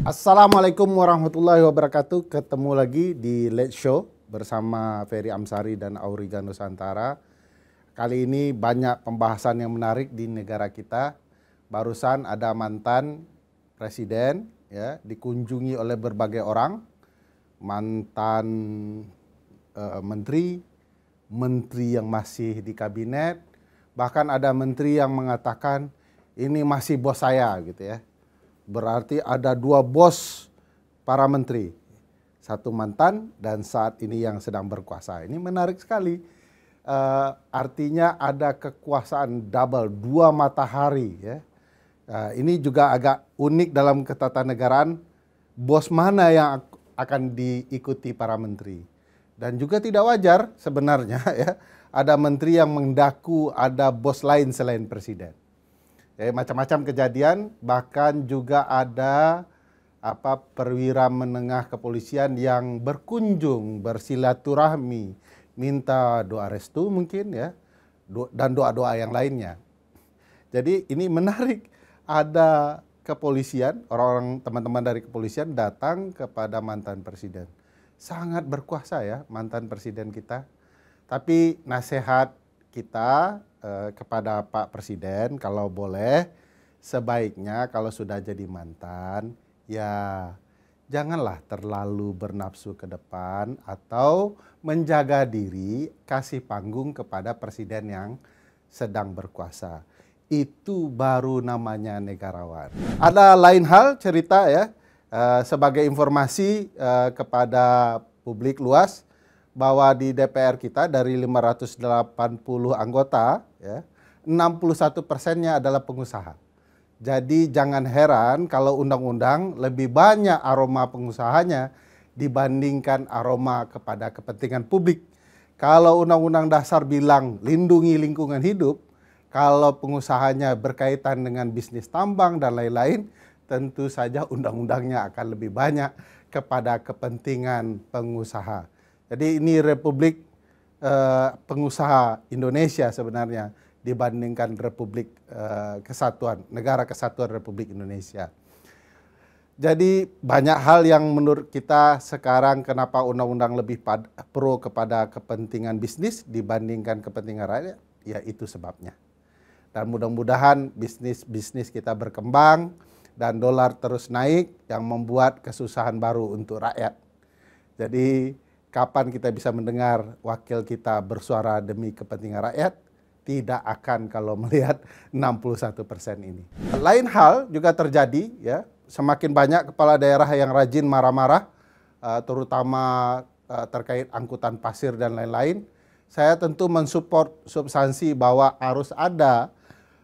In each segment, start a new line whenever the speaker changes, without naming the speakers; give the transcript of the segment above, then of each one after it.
Assalamualaikum warahmatullahi wabarakatuh. Ketemu lagi di Late Show bersama Ferry Amsari dan Auriga Nusantara. Kali ini banyak pembahasan yang menarik di negara kita. Barusan ada mantan presiden ya dikunjungi oleh berbagai orang, mantan menteri yang masih di kabinet, bahkan ada menteri yang mengatakan ini masih bos saya gitu ya. Berarti ada dua bos para menteri, satu mantan dan saat ini yang sedang berkuasa. Ini menarik sekali, artinya ada kekuasaan double, dua matahari ya. Ini juga agak unik dalam ketatanegaraan, bos mana yang akan diikuti para menteri. Dan juga tidak wajar sebenarnya ya, ada menteri yang mendaku ada bos lain selain presiden. Macam-macam kejadian, bahkan juga ada perwira menengah kepolisian yang berkunjung, bersilaturahmi, minta doa restu mungkin ya, dan doa-doa yang lainnya. Jadi ini menarik, ada kepolisian, orang-orang teman-teman dari kepolisian datang kepada mantan presiden. Sangat berkuasa ya mantan presiden kita. Tapi nasihat kita kepada Pak Presiden, kalau boleh sebaiknya kalau sudah jadi mantan ya janganlah terlalu bernafsu ke depan atau menjaga diri, kasih panggung kepada presiden yang sedang berkuasa. Itu baru namanya negarawan. Ada lain hal cerita ya, sebagai informasi kepada publik luas, bahwa di DPR kita dari 580 anggota, ya, 61%-nya adalah pengusaha. Jadi jangan heran kalau undang-undang lebih banyak aroma pengusahanya dibandingkan aroma kepada kepentingan publik. Kalau undang-undang dasar bilang lindungi lingkungan hidup, kalau pengusahanya berkaitan dengan bisnis tambang dan lain-lain, tentu saja undang-undangnya akan lebih banyak kepada kepentingan pengusaha. Jadi ini Republik Pengusaha Indonesia sebenarnya dibandingkan Republik Kesatuan, Negara Kesatuan Republik Indonesia. Jadi banyak hal yang menurut kita sekarang kenapa undang-undang lebih pro kepada kepentingan bisnis dibandingkan kepentingan rakyat, ya itu sebabnya. Dan mudah-mudahan bisnis kita berkembang dan dolar terus naik yang membuat kesusahan baru untuk rakyat. Jadi kapan kita bisa mendengar wakil kita bersuara demi kepentingan rakyat? Tidak akan kalau melihat 61% ini. Lain hal juga terjadi ya, semakin banyak kepala daerah yang rajin marah-marah, terutama terkait angkutan pasir dan lain-lain. Saya tentu mensupport substansi bahwa harus ada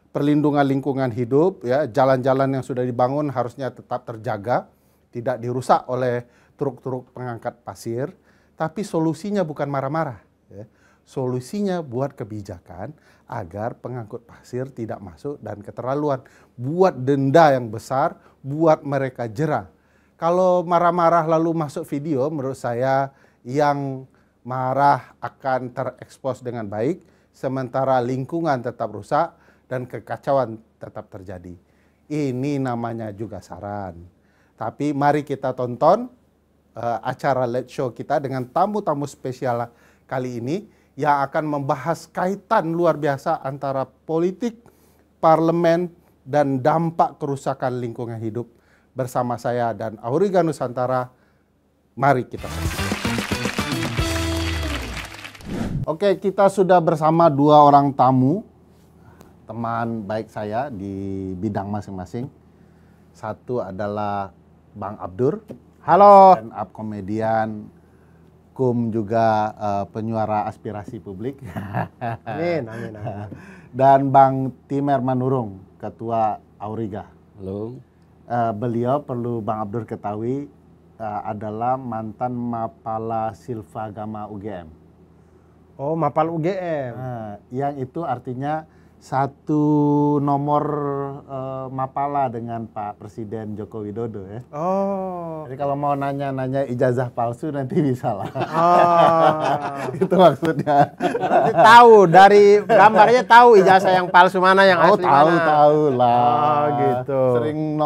perlindungan lingkungan hidup ya, jalan-jalan yang sudah dibangun harusnya tetap terjaga, tidak dirusak oleh truk-truk pengangkat pasir. Tapi solusinya bukan marah-marah, ya. Solusinya buat kebijakan agar pengangkut pasir tidak masuk dan keterlaluan. Buat denda yang besar, buat mereka jera. Kalau marah-marah lalu masuk video, menurut saya yang marah akan terekspos dengan baik, sementara lingkungan tetap rusak dan kekacauan tetap terjadi. Ini namanya juga saran. Tapi mari kita tonton acara Late Show kita dengan tamu-tamu spesial kali ini yang akan membahas kaitan luar biasa antara politik, parlemen, dan dampak kerusakan lingkungan hidup bersama saya dan Auriga Nusantara. Mari kita saksikan. Oke, kita sudah bersama dua orang tamu, teman baik saya di bidang masing-masing. Satu adalah Bang Abdur. Halo. Stand up komedian, juga penyuara aspirasi publik.
Amin.
Dan Bang Timer Manurung, Ketua Auriga.
Halo.
Beliau perlu Bang Abdur ketahui adalah mantan Mapala Silvagama UGM.
Oh, Mapal UGM.
Yang itu artinya satu nomor mapala dengan Pak Presiden Joko Widodo ya.
Oh.
Jadi kalau mau nanya-nanya ijazah palsu nanti bisa lah.
Oh.
Itu maksudnya.
Berarti tahu dari gambarnya tahu ijazah yang palsu mana yang asli mana.
Tahu lah.
Oh, gitu.
Sering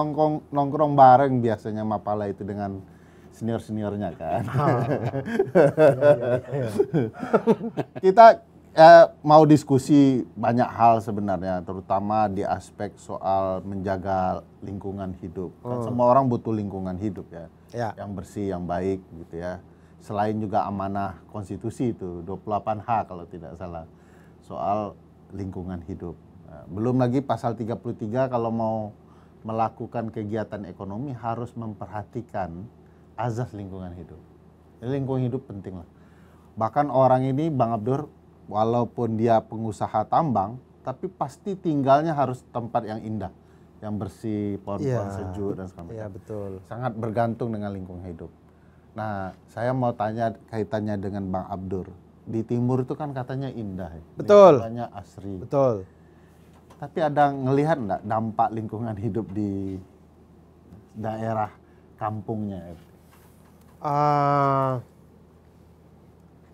nongkrong bareng biasanya mapala itu dengan senior-seniornya kan. Kita mau diskusi banyak hal sebenarnya, terutama di aspek soal menjaga lingkungan hidup. Kan semua orang butuh lingkungan hidup ya, yang bersih, yang baik gitu ya. Selain juga amanah konstitusi itu 28H kalau tidak salah soal lingkungan hidup. Belum lagi pasal 33 kalau mau melakukan kegiatan ekonomi harus memperhatikan azas lingkungan hidup. Jadi lingkungan hidup penting lah. Bahkan orang ini Bang Abdur, walaupun dia pengusaha tambang, tapi pasti tinggalnya harus tempat yang indah, yang bersih, pohon-pohon sejuk dan segala macam.
Iya, betul.
Sangat bergantung dengan lingkungan hidup. Nah, saya mau tanya kaitannya dengan Bang Abdur. Di timur itu kan katanya indah ya.
Betul.
Lingkungannya asri.
Betul.
Tapi ada ngelihat enggak dampak lingkungan hidup di daerah kampungnya?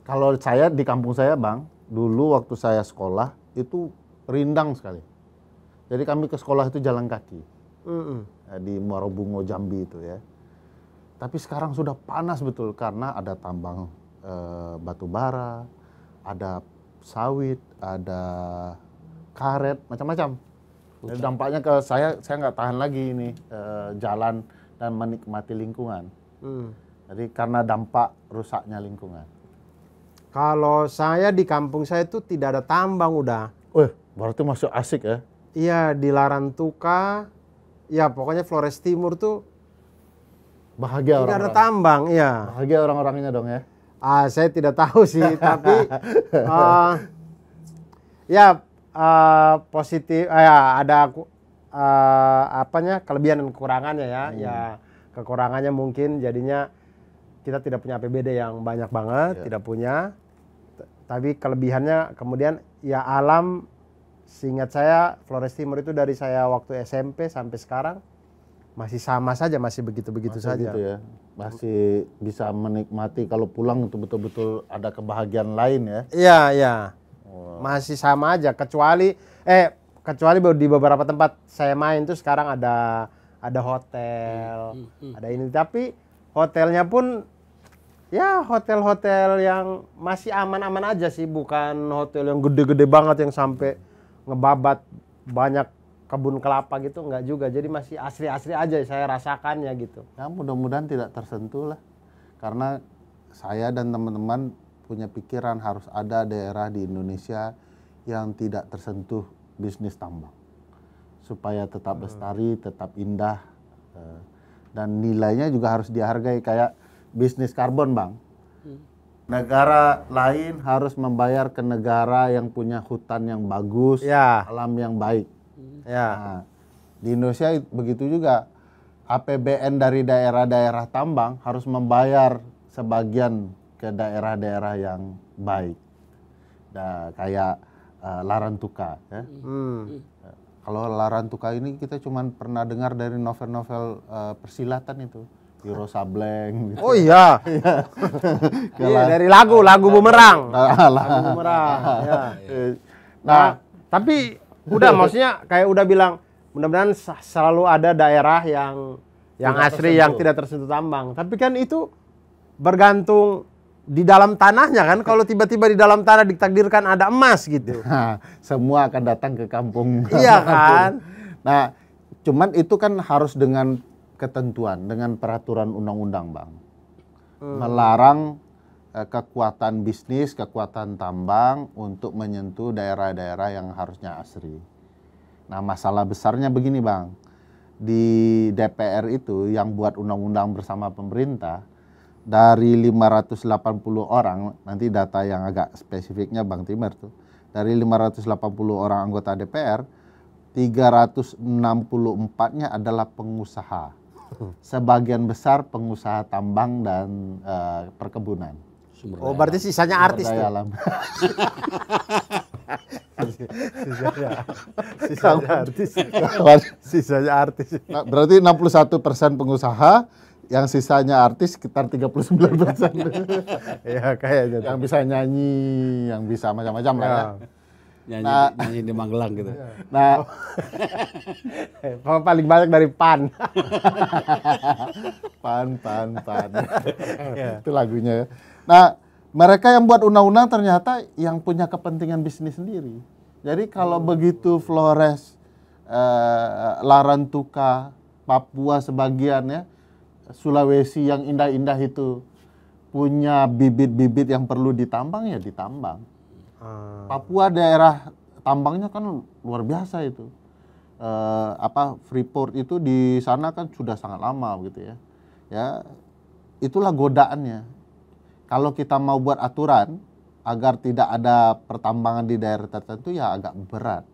Kalau saya di kampung saya Bang, dulu waktu saya sekolah itu rindang sekali. Jadi kami ke sekolah itu jalan kaki. Di Muarobungo, Jambi itu ya. Tapi sekarang sudah panas betul karena ada tambang batu bara, ada sawit, ada karet, macam-macam. Jadi dampaknya ke saya nggak tahan lagi ini jalan dan menikmati lingkungan. Jadi karena dampak rusaknya lingkungan.
Kalau saya di kampung saya itu tidak ada tambang udah.
Berarti masuk asik ya?
Iya, di Larantuka, ya pokoknya Flores Timur tuh
bahagia
tidak ada tambang, iya.
Bahagia orang-orangnya dong ya?
Saya tidak tahu sih, tapi positif, ada kelebihan dan kekurangannya ya. Ya kekurangannya mungkin jadinya kita tidak punya APBD yang banyak banget, tidak punya. Tapi kelebihannya kemudian ya alam, seingat saya Flores Timur itu dari saya waktu SMP sampai sekarang masih sama saja, masih begitu-begitu saja.
Gitu ya. Masih bisa menikmati kalau pulang itu betul-betul ada kebahagiaan lain ya.
Iya, iya. Masih sama aja kecuali di beberapa tempat saya main tuh sekarang ada hotel, ada ini, tapi hotelnya pun ya hotel-hotel yang masih aman-aman aja sih, bukan hotel yang gede-gede banget yang sampai ngebabat banyak kebun kelapa gitu, enggak juga. Jadi masih asri-asri aja saya rasakannya gitu.
Ya mudah-mudahan tidak tersentuh lah. Karena saya dan teman-teman punya pikiran harus ada daerah di Indonesia yang tidak tersentuh bisnis tambang. Supaya tetap lestari, tetap indah, dan nilainya juga harus dihargai kayak bisnis karbon Bang. Negara lain harus membayar ke negara yang punya hutan yang bagus, alam yang baik. Nah, di Indonesia begitu juga. APBN dari daerah-daerah tambang harus membayar sebagian ke daerah-daerah yang baik. Kayak Larantuka. Ya. Kalau Larantuka ini kita cuma pernah dengar dari novel-novel persilatan itu. Wiro Sableng gitu.
Oh iya. Dari lagu Bumerang. Lagu Bumerang. Ya. Nah, tapi udah maksudnya kayak udah bilang mudah-mudahan selalu ada daerah yang asri, yang tidak tersentuh tambang. Tapi kan itu bergantung di dalam tanahnya kan. Kalau tiba-tiba di dalam tanah ditakdirkan ada emas gitu.
Semua akan datang ke kampung.
Iya kan.
Nah, cuman itu kan harus dengan ketentuan, dengan peraturan undang-undang Bang. Melarang kekuatan bisnis, kekuatan tambang untuk menyentuh daerah-daerah yang harusnya asri. Nah, masalah besarnya begini Bang. Di DPR itu yang buat undang-undang bersama pemerintah, dari 580 orang, nanti data yang agak spesifiknya Bang Timer tuh, dari 580 orang anggota DPR, 364-nya adalah pengusaha. Sebagian besar pengusaha tambang dan perkebunan.
Berarti sisanya artis tuh. Sisanya artis. Sisanya artis.
Nah, berarti 61% pengusaha, yang sisanya artis sekitar 39%.
Ya kayaknya.
Yang bisa nyanyi, yang bisa macam-macam lah ya.
Nyanyi di Magelang gitu.
Nah,
Paling banyak dari PAN.
pan. Itu lagunya ya. Nah, mereka yang buat undang-undang ternyata yang punya kepentingan bisnis sendiri. Jadi kalau begitu Flores, Larantuka, Papua sebagian ya, Sulawesi yang indah-indah itu punya bibit-bibit yang perlu ditambang ya ditambang. Papua daerah tambangnya kan luar biasa itu. Freeport itu di sana kan sudah sangat lama gitu ya. Ya, itulah godaannya. Kalau kita mau buat aturan agar tidak ada pertambangan di daerah tertentu ya agak berat.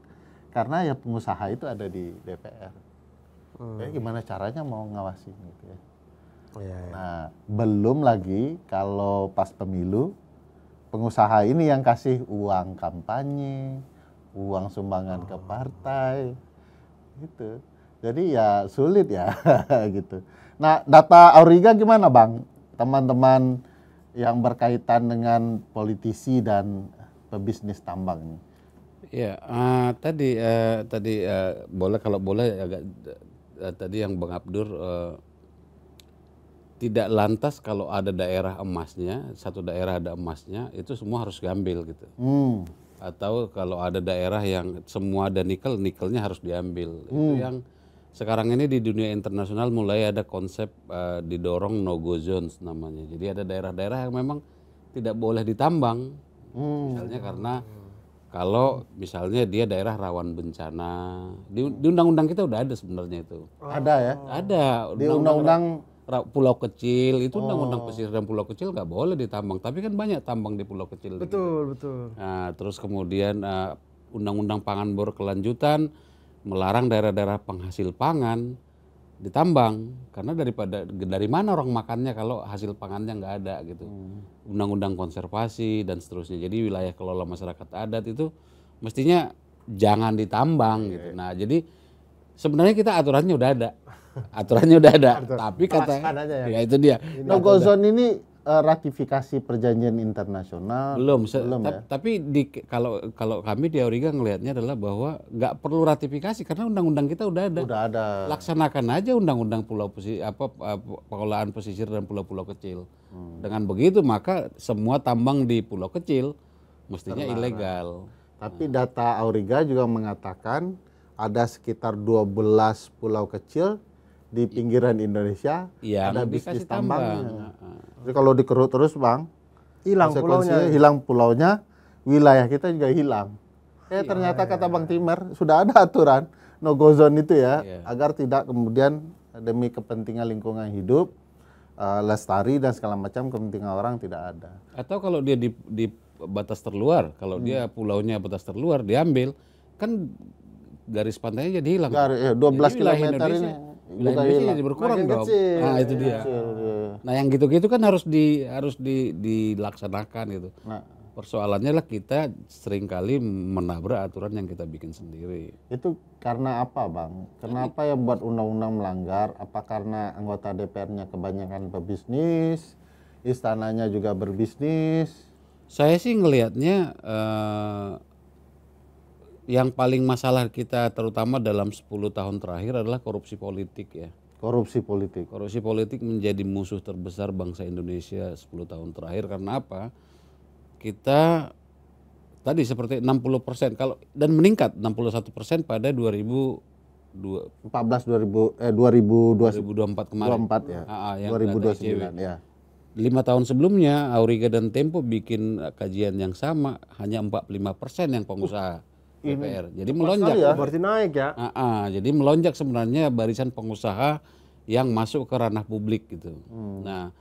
Karena ya pengusaha itu ada di DPR. Jadi gimana caranya mau ngawasin gitu ya. Nah, belum lagi kalau pas pemilu pengusaha ini yang kasih uang kampanye, uang sumbangan ke partai, gitu. Jadi ya sulit ya, gitu. Nah, data Auriga gimana Bang? Teman-teman yang berkaitan dengan politisi dan pebisnis tambang ini.
Ya, tadi kalau boleh agak tadi yang Bang Abdur tidak lantas kalau ada daerah emasnya, satu daerah ada emasnya, itu semua harus diambil gitu. Atau kalau ada daerah yang semua ada nikel, nikelnya harus diambil. Itu yang sekarang ini di dunia internasional mulai ada konsep didorong no-go zones namanya. Jadi ada daerah-daerah yang memang tidak boleh ditambang. Misalnya karena kalau misalnya dia daerah rawan bencana, di undang-undang kita udah ada sebenarnya itu.
Ada ya?
Ada.
Di undang-undang
pulau kecil itu undang-undang pesisir dan pulau kecil nggak boleh ditambang, tapi kan banyak tambang di pulau kecil.
Betul.
Nah, terus kemudian undang-undang pangan berkelanjutan melarang daerah-daerah penghasil pangan ditambang karena dari mana orang makannya kalau hasil pangannya nggak ada gitu. Undang-undang konservasi dan seterusnya. Jadi wilayah kelola masyarakat adat itu mestinya jangan ditambang gitu. Nah, jadi sebenarnya kita aturannya udah ada. Tapi kata ya itu dia.
No-go zone ini ratifikasi perjanjian internasional
belum
ya?
Tapi kalau kami di Auriga ngelihatnya adalah bahwa nggak perlu ratifikasi karena undang-undang kita udah ada. Laksanakan aja undang-undang pengelolaan pesisir dan pulau-pulau kecil. Dengan begitu maka semua tambang di pulau kecil mestinya ilegal.
Tapi data Auriga juga mengatakan ada sekitar 12 pulau kecil di pinggiran Indonesia
yang
ada bisnis tambangnya.
tambang.
Jadi kalau dikeruk terus Bang,
Hilang
pulaunya, wilayah kita juga hilang. Ternyata kata Bang Timer sudah ada aturan no-go zone itu ya, agar tidak kemudian demi kepentingan lingkungan hidup, lestari dan segala macam kepentingan orang tidak ada.
Atau kalau dia di batas terluar, kalau dia pulaunya batas terluar diambil, kan garis pantainya jadi hilang.
12 km ini.
Wilayah Indonesia jadi berkurang dong. Nah itu dia. Nah yang gitu-gitu kan harus dilaksanakan gitu. Nah, persoalannya lah kita seringkali menabrak aturan yang kita bikin sendiri.
Itu karena apa Bang? Kenapa yang buat undang-undang melanggar? Apa karena anggota DPR-nya kebanyakan pebisnis, istananya juga berbisnis?
Saya sih ngelihatnya yang paling masalah kita terutama dalam 10 tahun terakhir adalah korupsi politik ya.
Korupsi politik.
Korupsi politik menjadi musuh terbesar bangsa Indonesia 10 tahun terakhir karena apa? Kita tadi seperti 60% kalau dan meningkat 61% pada 2024 kemarin.
24 ya. 2029 ya.
5 tahun sebelumnya Auriga dan Tempo bikin kajian yang sama hanya 45% yang pengusaha. DPR. Jadi melonjak.
Berarti naik ya.
Jadi melonjak sebenarnya barisan pengusaha yang masuk ke ranah publik gitu. Nah,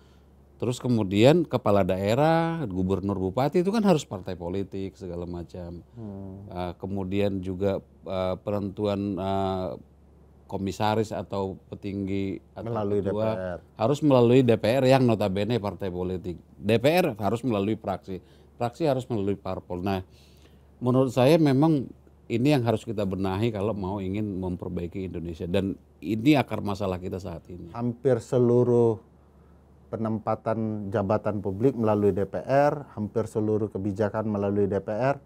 terus kemudian kepala daerah, gubernur, bupati itu kan harus partai politik segala macam. Kemudian juga penentuan komisaris atau petinggi atau
melalui
ketua harus melalui DPR yang notabene partai politik. DPR harus melalui praksi harus melalui parpol. Nah, Menurut saya memang ini yang harus kita benahi kalau mau ingin memperbaiki Indonesia, dan ini akar masalah kita saat ini.
Hampir seluruh penempatan jabatan publik melalui DPR, hampir seluruh kebijakan melalui DPR,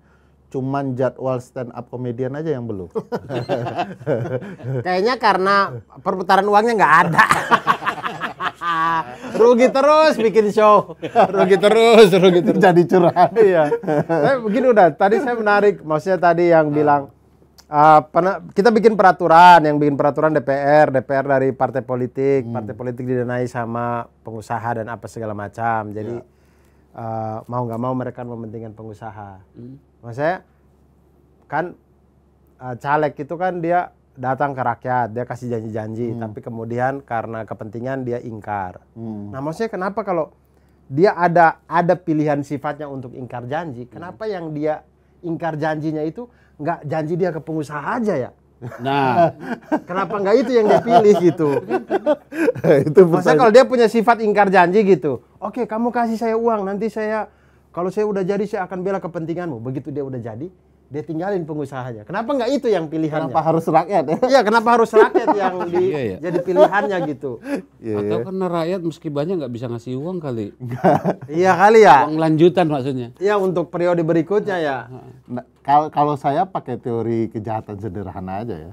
cuman jadwal stand up komedian aja yang belum.
Kayaknya karena perputaran uangnya nggak ada. Rugi terus bikin show. Rugi terus.
Jadi curhat.
Iya. Tapi begini udah, tadi saya menarik, maksudnya tadi yang bilang kita bikin peraturan, yang bikin peraturan DPR dari partai politik didanai sama pengusaha dan apa segala macam. Jadi mau nggak mau mereka mementingkan pengusaha. Maksudnya kan caleg itu kan dia datang ke rakyat, dia kasih janji-janji, tapi kemudian karena kepentingan dia ingkar. Nah, maksudnya kenapa kalau dia ada pilihan sifatnya untuk ingkar janji, kenapa yang dia ingkar janjinya itu nggak janji dia ke pengusaha aja ya?
Nah,
kenapa nggak itu yang dia pilih gitu?
Itu
Maksudnya kalau dia punya sifat ingkar janji gitu, oke, kamu kasih saya uang, nanti kalau saya udah jadi saya akan bela kepentinganmu. Begitu dia udah jadi, dia tinggalin pengusahanya. Kenapa nggak itu yang pilihannya?
Kenapa harus rakyat ya?
Iya, kenapa harus rakyat yang jadi pilihannya gitu?
atau karena rakyat meski banyak nggak bisa ngasih uang kali.
Iya kali ya.
Uang lanjutan maksudnya.
Iya, untuk periode berikutnya ya.
Nah, kalau saya pakai teori kejahatan sederhana aja ya.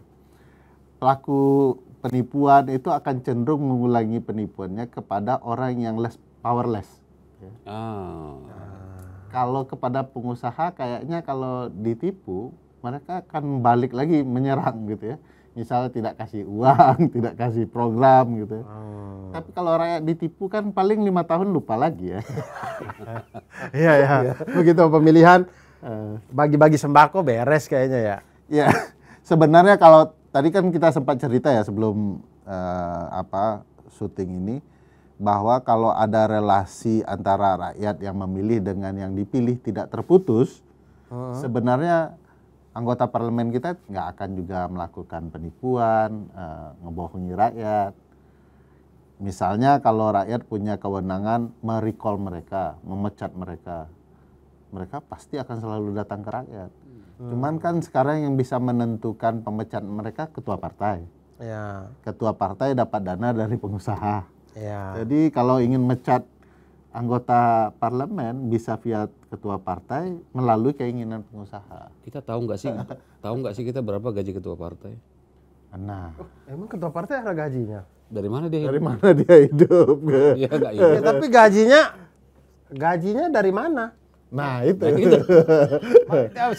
Pelaku penipuan itu akan cenderung mengulangi penipuannya kepada orang yang powerless. Kalau kepada pengusaha kayaknya kalau ditipu mereka akan balik lagi menyerang gitu ya. Misalnya tidak kasih uang, tidak kasih program gitu ya. Tapi kalau rakyat ditipu kan paling 5 tahun lupa lagi ya.
Iya ya. Begitu pemilihan bagi-bagi sembako beres kayaknya ya.
Ya, sebenarnya kalau tadi kan kita sempat cerita ya sebelum syuting ini, bahwa kalau ada relasi antara rakyat yang memilih dengan yang dipilih tidak terputus, sebenarnya anggota parlemen kita nggak akan juga melakukan penipuan, ngebohongi rakyat. Misalnya kalau rakyat punya kewenangan merecall mereka, memecat mereka, mereka pasti akan selalu datang ke rakyat. Cuman kan sekarang yang bisa menentukan pemecat mereka ketua partai.
Ya.
Ketua partai dapat dana dari pengusaha.
Ya.
Jadi kalau ingin mecat anggota parlemen bisa via ketua partai melalui keinginan pengusaha.
Kita tahu nggak sih kita berapa gaji ketua partai?
Nah,
Emang ketua partai ada gajinya?
Dari mana dia hidup?
dari mana dia hidup?
Dia nggak hidup.
Ya, tapi gajinya dari mana?
Nah itu.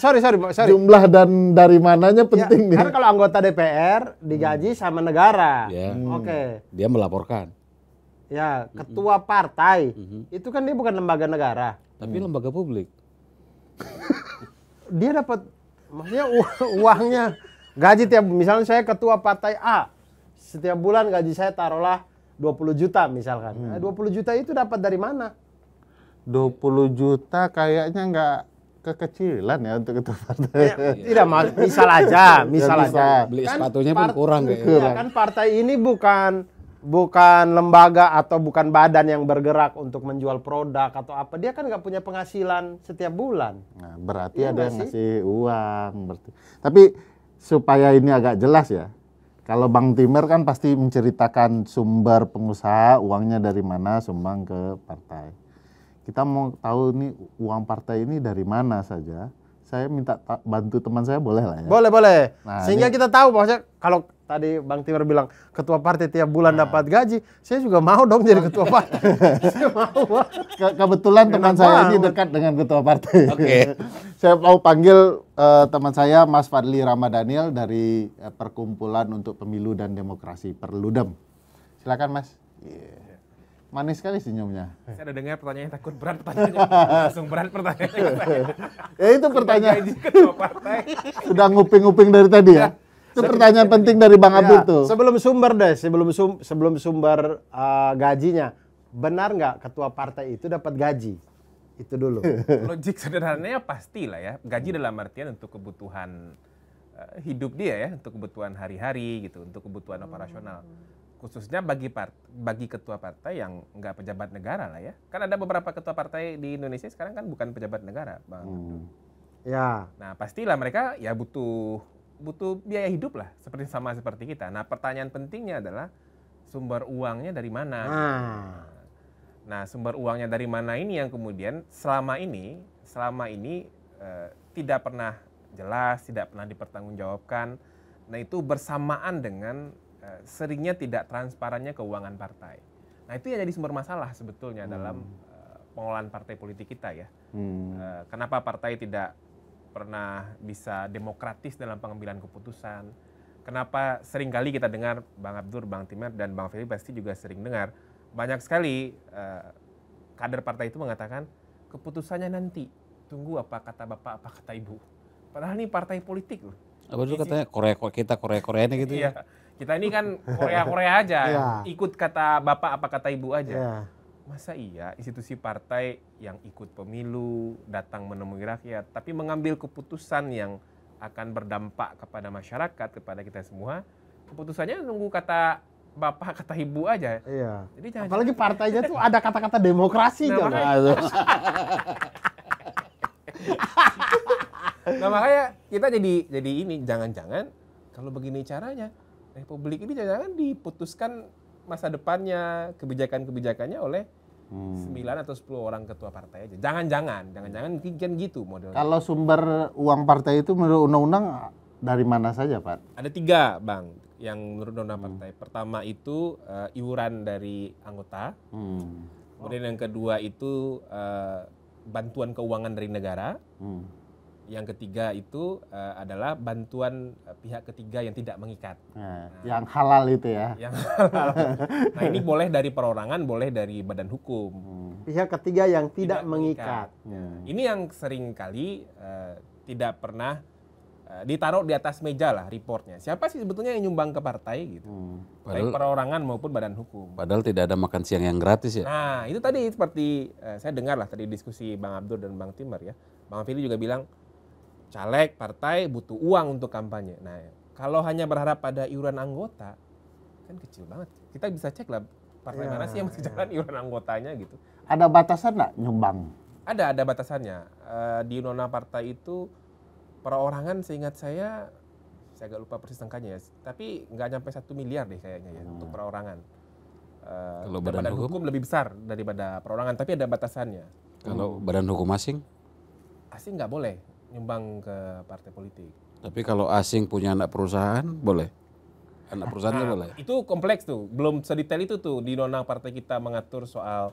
Sorry.
Jumlah dan dari mananya penting nih.
Karena kalau anggota DPR digaji sama negara.
Ya.
Oke.
Dia melaporkan.
Ya, ketua partai itu kan dia bukan lembaga negara.
Tapi lembaga publik.
Dia dapat, maksudnya uangnya gaji tiap, misalnya saya ketua partai A, setiap bulan gaji saya taruhlah 20 juta misalkan. Nah, 20 juta itu dapat dari mana?
20 juta kayaknya nggak kekecilan ya untuk ketua partai.
Tidak, misal aja.
Beli
Kan
sepatunya pun kurang kayaknya.
Iya, kan partai ini bukan lembaga atau bukan badan yang bergerak untuk menjual produk atau apa. Dia kan nggak punya penghasilan setiap bulan.
Nah, berarti
Iya
ada
nggak
yang
sih?
ngasih uang. Tapi supaya ini agak jelas ya, kalau Bang Timer kan pasti menceritakan sumber pengusaha, uangnya dari mana sumbang ke partai. Kita mau tahu nih uang partai ini dari mana saja. Saya minta bantu teman saya boleh lah ya?
Boleh.
Nah,
Sehingga kita tahu maksudnya kalau tadi Bang Timer bilang ketua partai tiap bulan dapat gaji, saya juga mau dong jadi ketua partai. Saya mau.
Kebetulan teman saya ini dekat dengan ketua partai.
Oke.
Saya mau panggil teman saya Mas Fadli Ramadhanil dari Perkumpulan untuk Pemilu dan Demokrasi Perludem. Silakan Mas. Manis sekali senyumnya.
Saya ada dengar pertanyaannya takut berat pertanyaannya. Langsung berat pertanyaannya.
Ya itu pertanyaan.
Gaji ketua partai.
Sudah nguping-nguping dari tadi ya. Itu pertanyaan penting dari Bang Abdul tuh.
Sebelum sumber deh, sebelum sumber gajinya, benar nggak ketua partai itu dapat gaji? Itu dulu.
Logik sederhananya pastilah ya. Gaji dalam artian untuk kebutuhan hidup dia ya, untuk kebutuhan hari-hari gitu, untuk kebutuhan operasional. Khususnya bagi ketua partai yang nggak pejabat negara lah ya. Kan ada beberapa ketua partai di Indonesia sekarang kan bukan pejabat negara, Bang.
Ya.
Nah, pastilah mereka ya butuh biaya hidup lah, seperti kita. Nah, pertanyaan pentingnya adalah sumber uangnya dari mana? Nah, sumber uangnya dari mana ini yang kemudian selama ini tidak pernah jelas, tidak pernah dipertanggungjawabkan. Nah, itu bersamaan dengan seringnya tidak transparannya keuangan partai. Nah, itu yang jadi sumber masalah sebetulnya dalam pengelolaan partai politik kita ya. Kenapa partai tidak pernah bisa demokratis dalam pengambilan keputusan? Kenapa seringkali kita dengar Bang Abdur, Bang Timar, dan Bang Feli pasti juga sering dengar, banyak sekali kader partai itu mengatakan keputusannya nanti, tunggu apa kata Bapak, apa kata Ibu. Padahal ini partai politik loh.
Apa dulu katanya Korea-Koreanya gitu ya?
Iya, kita ini kan Korea aja, ikut kata Bapak apa kata Ibu aja. Masa iya institusi partai yang ikut pemilu, datang menemui rakyat, tapi mengambil keputusan yang akan berdampak kepada masyarakat, kepada kita semua, keputusannya nunggu kata Bapak, kata Ibu aja.
Iya.
Jadi
apalagi partainya tuh ada kata-kata demokrasi.
Nah, makanya kita jadi ini, jangan-jangan kalau begini caranya, Republik ini jangan-jangan diputuskan masa depannya, kebijakan-kebijakannya oleh 9 atau 10 orang ketua partai aja. Jangan-jangan kan gitu modelnya.
Kalau sumber uang partai itu menurut undang-undang dari mana saja, Pak?
Ada 3, Bang, yang menurut undang partai. Pertama itu iuran dari anggota. Kemudian yang kedua itu bantuan keuangan dari negara. Yang ketiga itu adalah bantuan pihak ketiga yang tidak mengikat.
Yang halal itu ya.
Yang halal. Nah, ini boleh dari perorangan, boleh dari badan hukum.
Pihak ketiga yang tidak mengikat.
Ini yang sering kali tidak pernah ditaruh di atas meja lah reportnya. Siapa sih sebetulnya yang nyumbang ke partai gitu? Baik perorangan maupun badan hukum.
Padahal tidak ada makan siang yang gratis ya.
Nah, itu tadi seperti saya dengar lah tadi diskusi Bang Abdur dan Bang Timar ya. Bang Fili juga bilang caleg partai butuh uang untuk kampanye. Nah, kalau hanya berharap pada iuran anggota kan kecil banget. Kita bisa cek lah partai mana sih yang masih jalan iuran anggotanya gitu.
Ada batasan nggak nyumbang?
Ada batasannya. Di undang-undang partai itu perorangan seingat saya agak lupa persis angkanya ya. Tapi nggak nyampe 1 miliar deh kayaknya ya untuk perorangan.
Kalau badan hukum
lebih besar daripada perorangan, tapi ada batasannya.
Kalau badan hukum asing?
Asing nggak boleh nyumbang ke partai politik.
Tapi kalau asing punya anak perusahaan boleh? Anak perusahaannya boleh?
Itu kompleks tuh, belum sedetail itu tuh di undang partai kita mengatur soal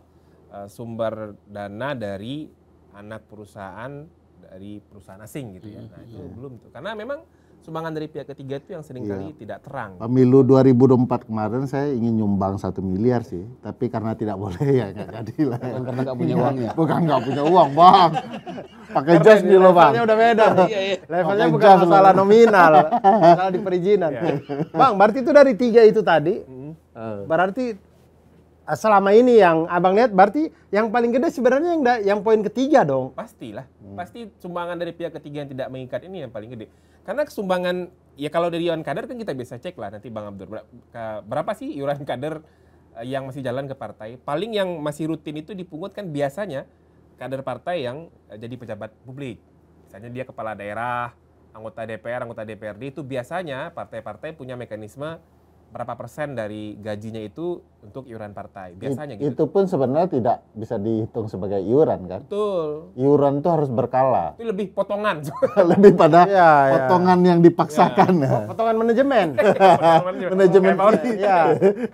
sumber dana dari anak perusahaan dari perusahaan asing gitu ya. Nah, itu belum tuh. Karena memang sumbangan dari pihak ketiga itu yang seringkali tidak terang.
Pemilu 2024 kemarin saya ingin nyumbang 1 miliar sih, tapi karena tidak boleh ya nggak jadi lah.
Bukan karena nggak punya uangnya?
Bukan nggak punya uang, Bang. Pakai jas nih lo, Bang.
Levelnya udah beda. Levelnya bukan masalah nominal, masalah di perizinan. Bang, berarti itu dari 3 itu tadi, berarti selama ini yang abang lihat berarti yang paling gede sebenarnya yang poin ketiga dong.
Pastilah, pasti sumbangan dari pihak ketiga yang tidak mengikat ini yang paling gede. Karena sumbangan, ya kalau dari iuran kader kan kita bisa cek lah nanti Bang Abdur. Berapa sih iuran kader yang masih jalan ke partai? Paling yang masih rutin itu dipungut kan biasanya kader partai yang jadi pejabat publik. Misalnya dia kepala daerah, anggota DPR, anggota DPRD, itu biasanya partai-partai punya mekanisme berapa persen dari gajinya itu untuk iuran partai. Biasanya gitu.
Itu pun sebenarnya tidak bisa dihitung sebagai iuran kan?
Betul.
Iuran itu harus berkala.
Itu lebih potongan.
Lebih pada potongan yang dipaksakan.
Potongan manajemen.
Manajemen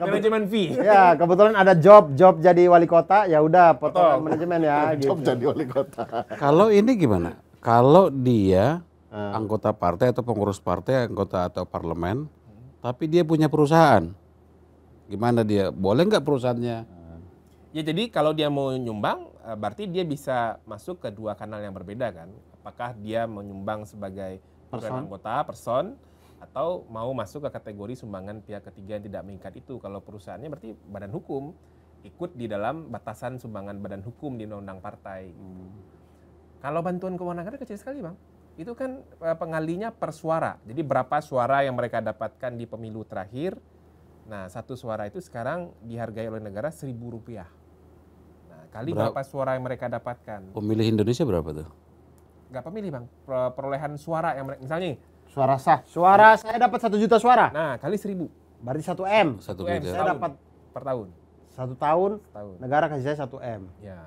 Manajemen fee.
Ya, kebetulan ada job jadi wali kota, ya udah potongan manajemen ya gitu.
Job jadi wali kota.
Kalau ini gimana? Kalau dia anggota partai atau pengurus partai, anggota atau parlemen, tapi dia punya perusahaan, gimana dia? Boleh nggak perusahaannya?
Ya jadi kalau dia mau nyumbang, berarti dia bisa masuk ke 2 kanal yang berbeda kan. Apakah dia menyumbang sebagai anggota, person, atau mau masuk ke kategori sumbangan pihak ketiga yang tidak mengikat itu. Kalau perusahaannya berarti badan hukum, ikut di dalam batasan sumbangan badan hukum di undang-undang partai. Kalau bantuan keuangan negara kecil sekali, Bang. Itu kan pengalinya per suara. Jadi berapa suara yang mereka dapatkan di pemilu terakhir. Nah, 1 suara itu sekarang dihargai oleh negara Rp1.000. Nah, kali berapa suara yang mereka dapatkan.
Pemilih Indonesia berapa tuh?
nggak pemilih bang, perolehan suara yang misalnya nih,
Suara sah.
Suara saya dapat 1 juta suara.
nah kali 1.000
Berarti 1 M.
1
M,
miliar.
Saya dapat
per tahun.
1 tahun,
Setahun.
negara kasih saya 1 M.
Ya.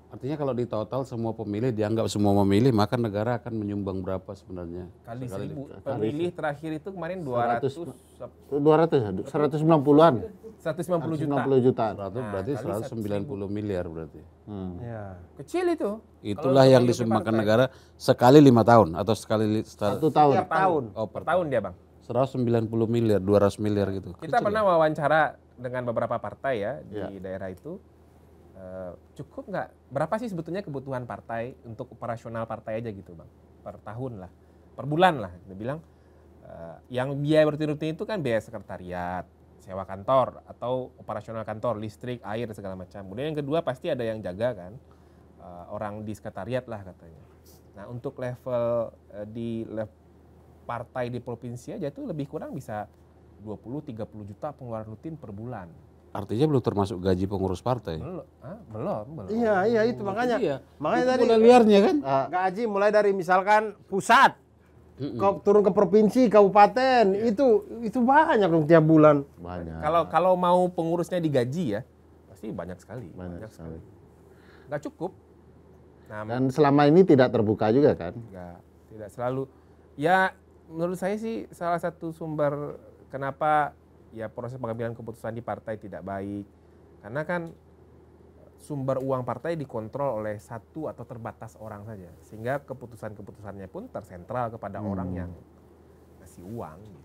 Artinya kalau di total semua pemilih dianggap semua memilih, maka negara akan menyumbang berapa sebenarnya?
Kali 1.000. Pemilih terakhir itu kemarin
190-an.
190 juta.
190 juta.
100 berarti
kali
190 miliar berarti.
Ya.
Kecil itu.
Itulah yang disumbangkan negara sekali 5 tahun atau sekali
1 tahun.
Tiap tahun.
Oh,
Per tahun dia bang.
190 miliar, 200 miliar gitu.
Kita pernah wawancara dengan beberapa partai ya di daerah itu. Cukup nggak? Berapa sih sebetulnya kebutuhan partai untuk operasional partai aja gitu bang? Per tahun lah, per bulan lah. Dia bilang yang biaya rutin-rutin itu kan biaya sekretariat, sewa kantor atau operasional kantor, listrik, air segala macam. Kemudian yang kedua pasti ada yang jaga kan, orang di sekretariat lah katanya. Nah untuk level partai di provinsi aja tuh lebih kurang bisa 20-30 juta pengeluaran rutin per bulan.
Artinya belum termasuk gaji pengurus partai.
Belum.
Iya itu makanya.
Iya.
Makanya
Itu
tadi
bola liarnya kan?
gaji mulai dari misalkan pusat turun ke provinsi, kabupaten, itu banyak dong tiap bulan.
Banyak.
Kalau mau pengurusnya digaji ya, pasti banyak sekali.
Banyak sekali.
Nggak cukup. Nah,
Dan selama ini tidak terbuka juga kan?
tidak selalu. Ya menurut saya sih salah satu sumber kenapa ya proses pengambilan keputusan di partai tidak baik. Karena kan sumber uang partai dikontrol oleh satu atau terbatas orang saja. Sehingga keputusan-keputusannya pun tersentral kepada orang yang ngasih uang. Gitu.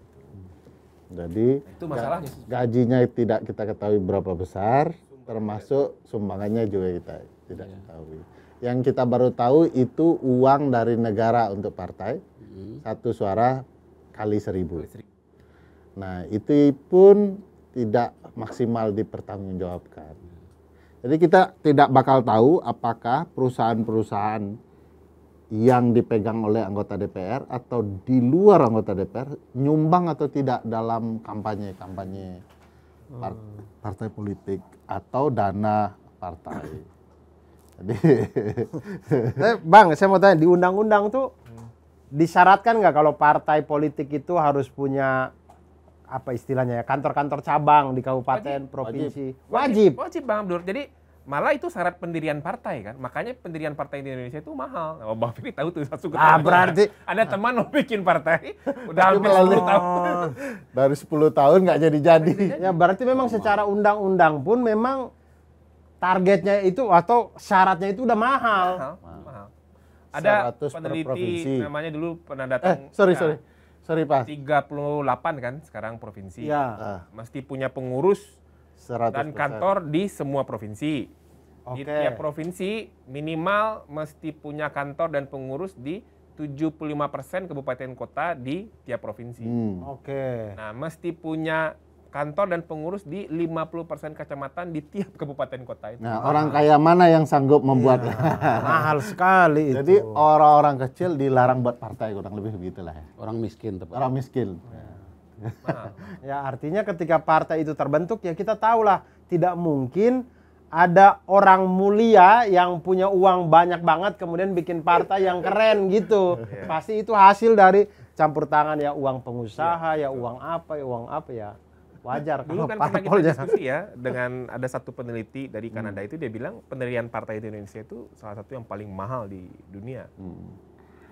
Jadi
Nah, itu masalahnya.
gajinya tidak kita ketahui berapa besar, termasuk sumbangannya juga kita tidak ketahui. Yang kita baru tahu itu uang dari negara untuk partai, 1 suara kali 1.000. Nah itu pun tidak maksimal dipertanggungjawabkan. Jadi kita tidak bakal tahu apakah perusahaan-perusahaan yang dipegang oleh anggota DPR atau di luar anggota DPR nyumbang atau tidak dalam kampanye partai politik atau dana partai. Jadi,
Bang, saya mau tanya di undang-undang tuh disyaratkan nggak kalau partai politik itu harus punya apa istilahnya ya, kantor-kantor cabang di kabupaten, provinsi? Wajib.
Wajib Bang Abdur. Jadi malah itu syarat pendirian partai kan. Makanya pendirian partai di Indonesia itu mahal. Oh, Bang Fikri tahu tuh satu
Berarti
ada teman mau bikin partai udah hampir 10 tahun.
dari 10 tahun nggak jadi-jadi.
Ya berarti memang secara undang-undang pun memang targetnya itu atau syaratnya itu udah mahal.
Mahal. Ada
100 per
peneliti
provinsi.
namanya dulu pernah datang.
Sorry Pak.
38 kan sekarang provinsi.
Ya.
Mesti punya pengurus
100%.
dan kantor di semua provinsi. Di
Oke.
tiap provinsi minimal mesti punya kantor dan pengurus di 75% kabupaten kota di tiap provinsi.
Oke.
Nah, mesti punya kantor dan pengurus di 50% kecamatan di tiap kabupaten kota itu.
Nah, orang kaya mana yang sanggup membuat?
Mahal sekali itu.
Jadi orang-orang kecil dilarang buat partai, kurang lebih begitulah ya.
Orang miskin tepat.
Orang miskin.
Ya artinya ketika partai itu terbentuk ya kita tahulah tidak mungkin ada orang mulia yang punya uang banyak banget kemudian bikin partai yang keren gitu. Pasti itu hasil dari campur tangan ya uang pengusaha, ya uang apa ya. Wajar
Dulu
kalau
kan pernah kita
parpolnya.
diskusi ya dengan ada satu peneliti dari Kanada itu dia bilang pendirian partai di Indonesia itu salah satu yang paling mahal di dunia.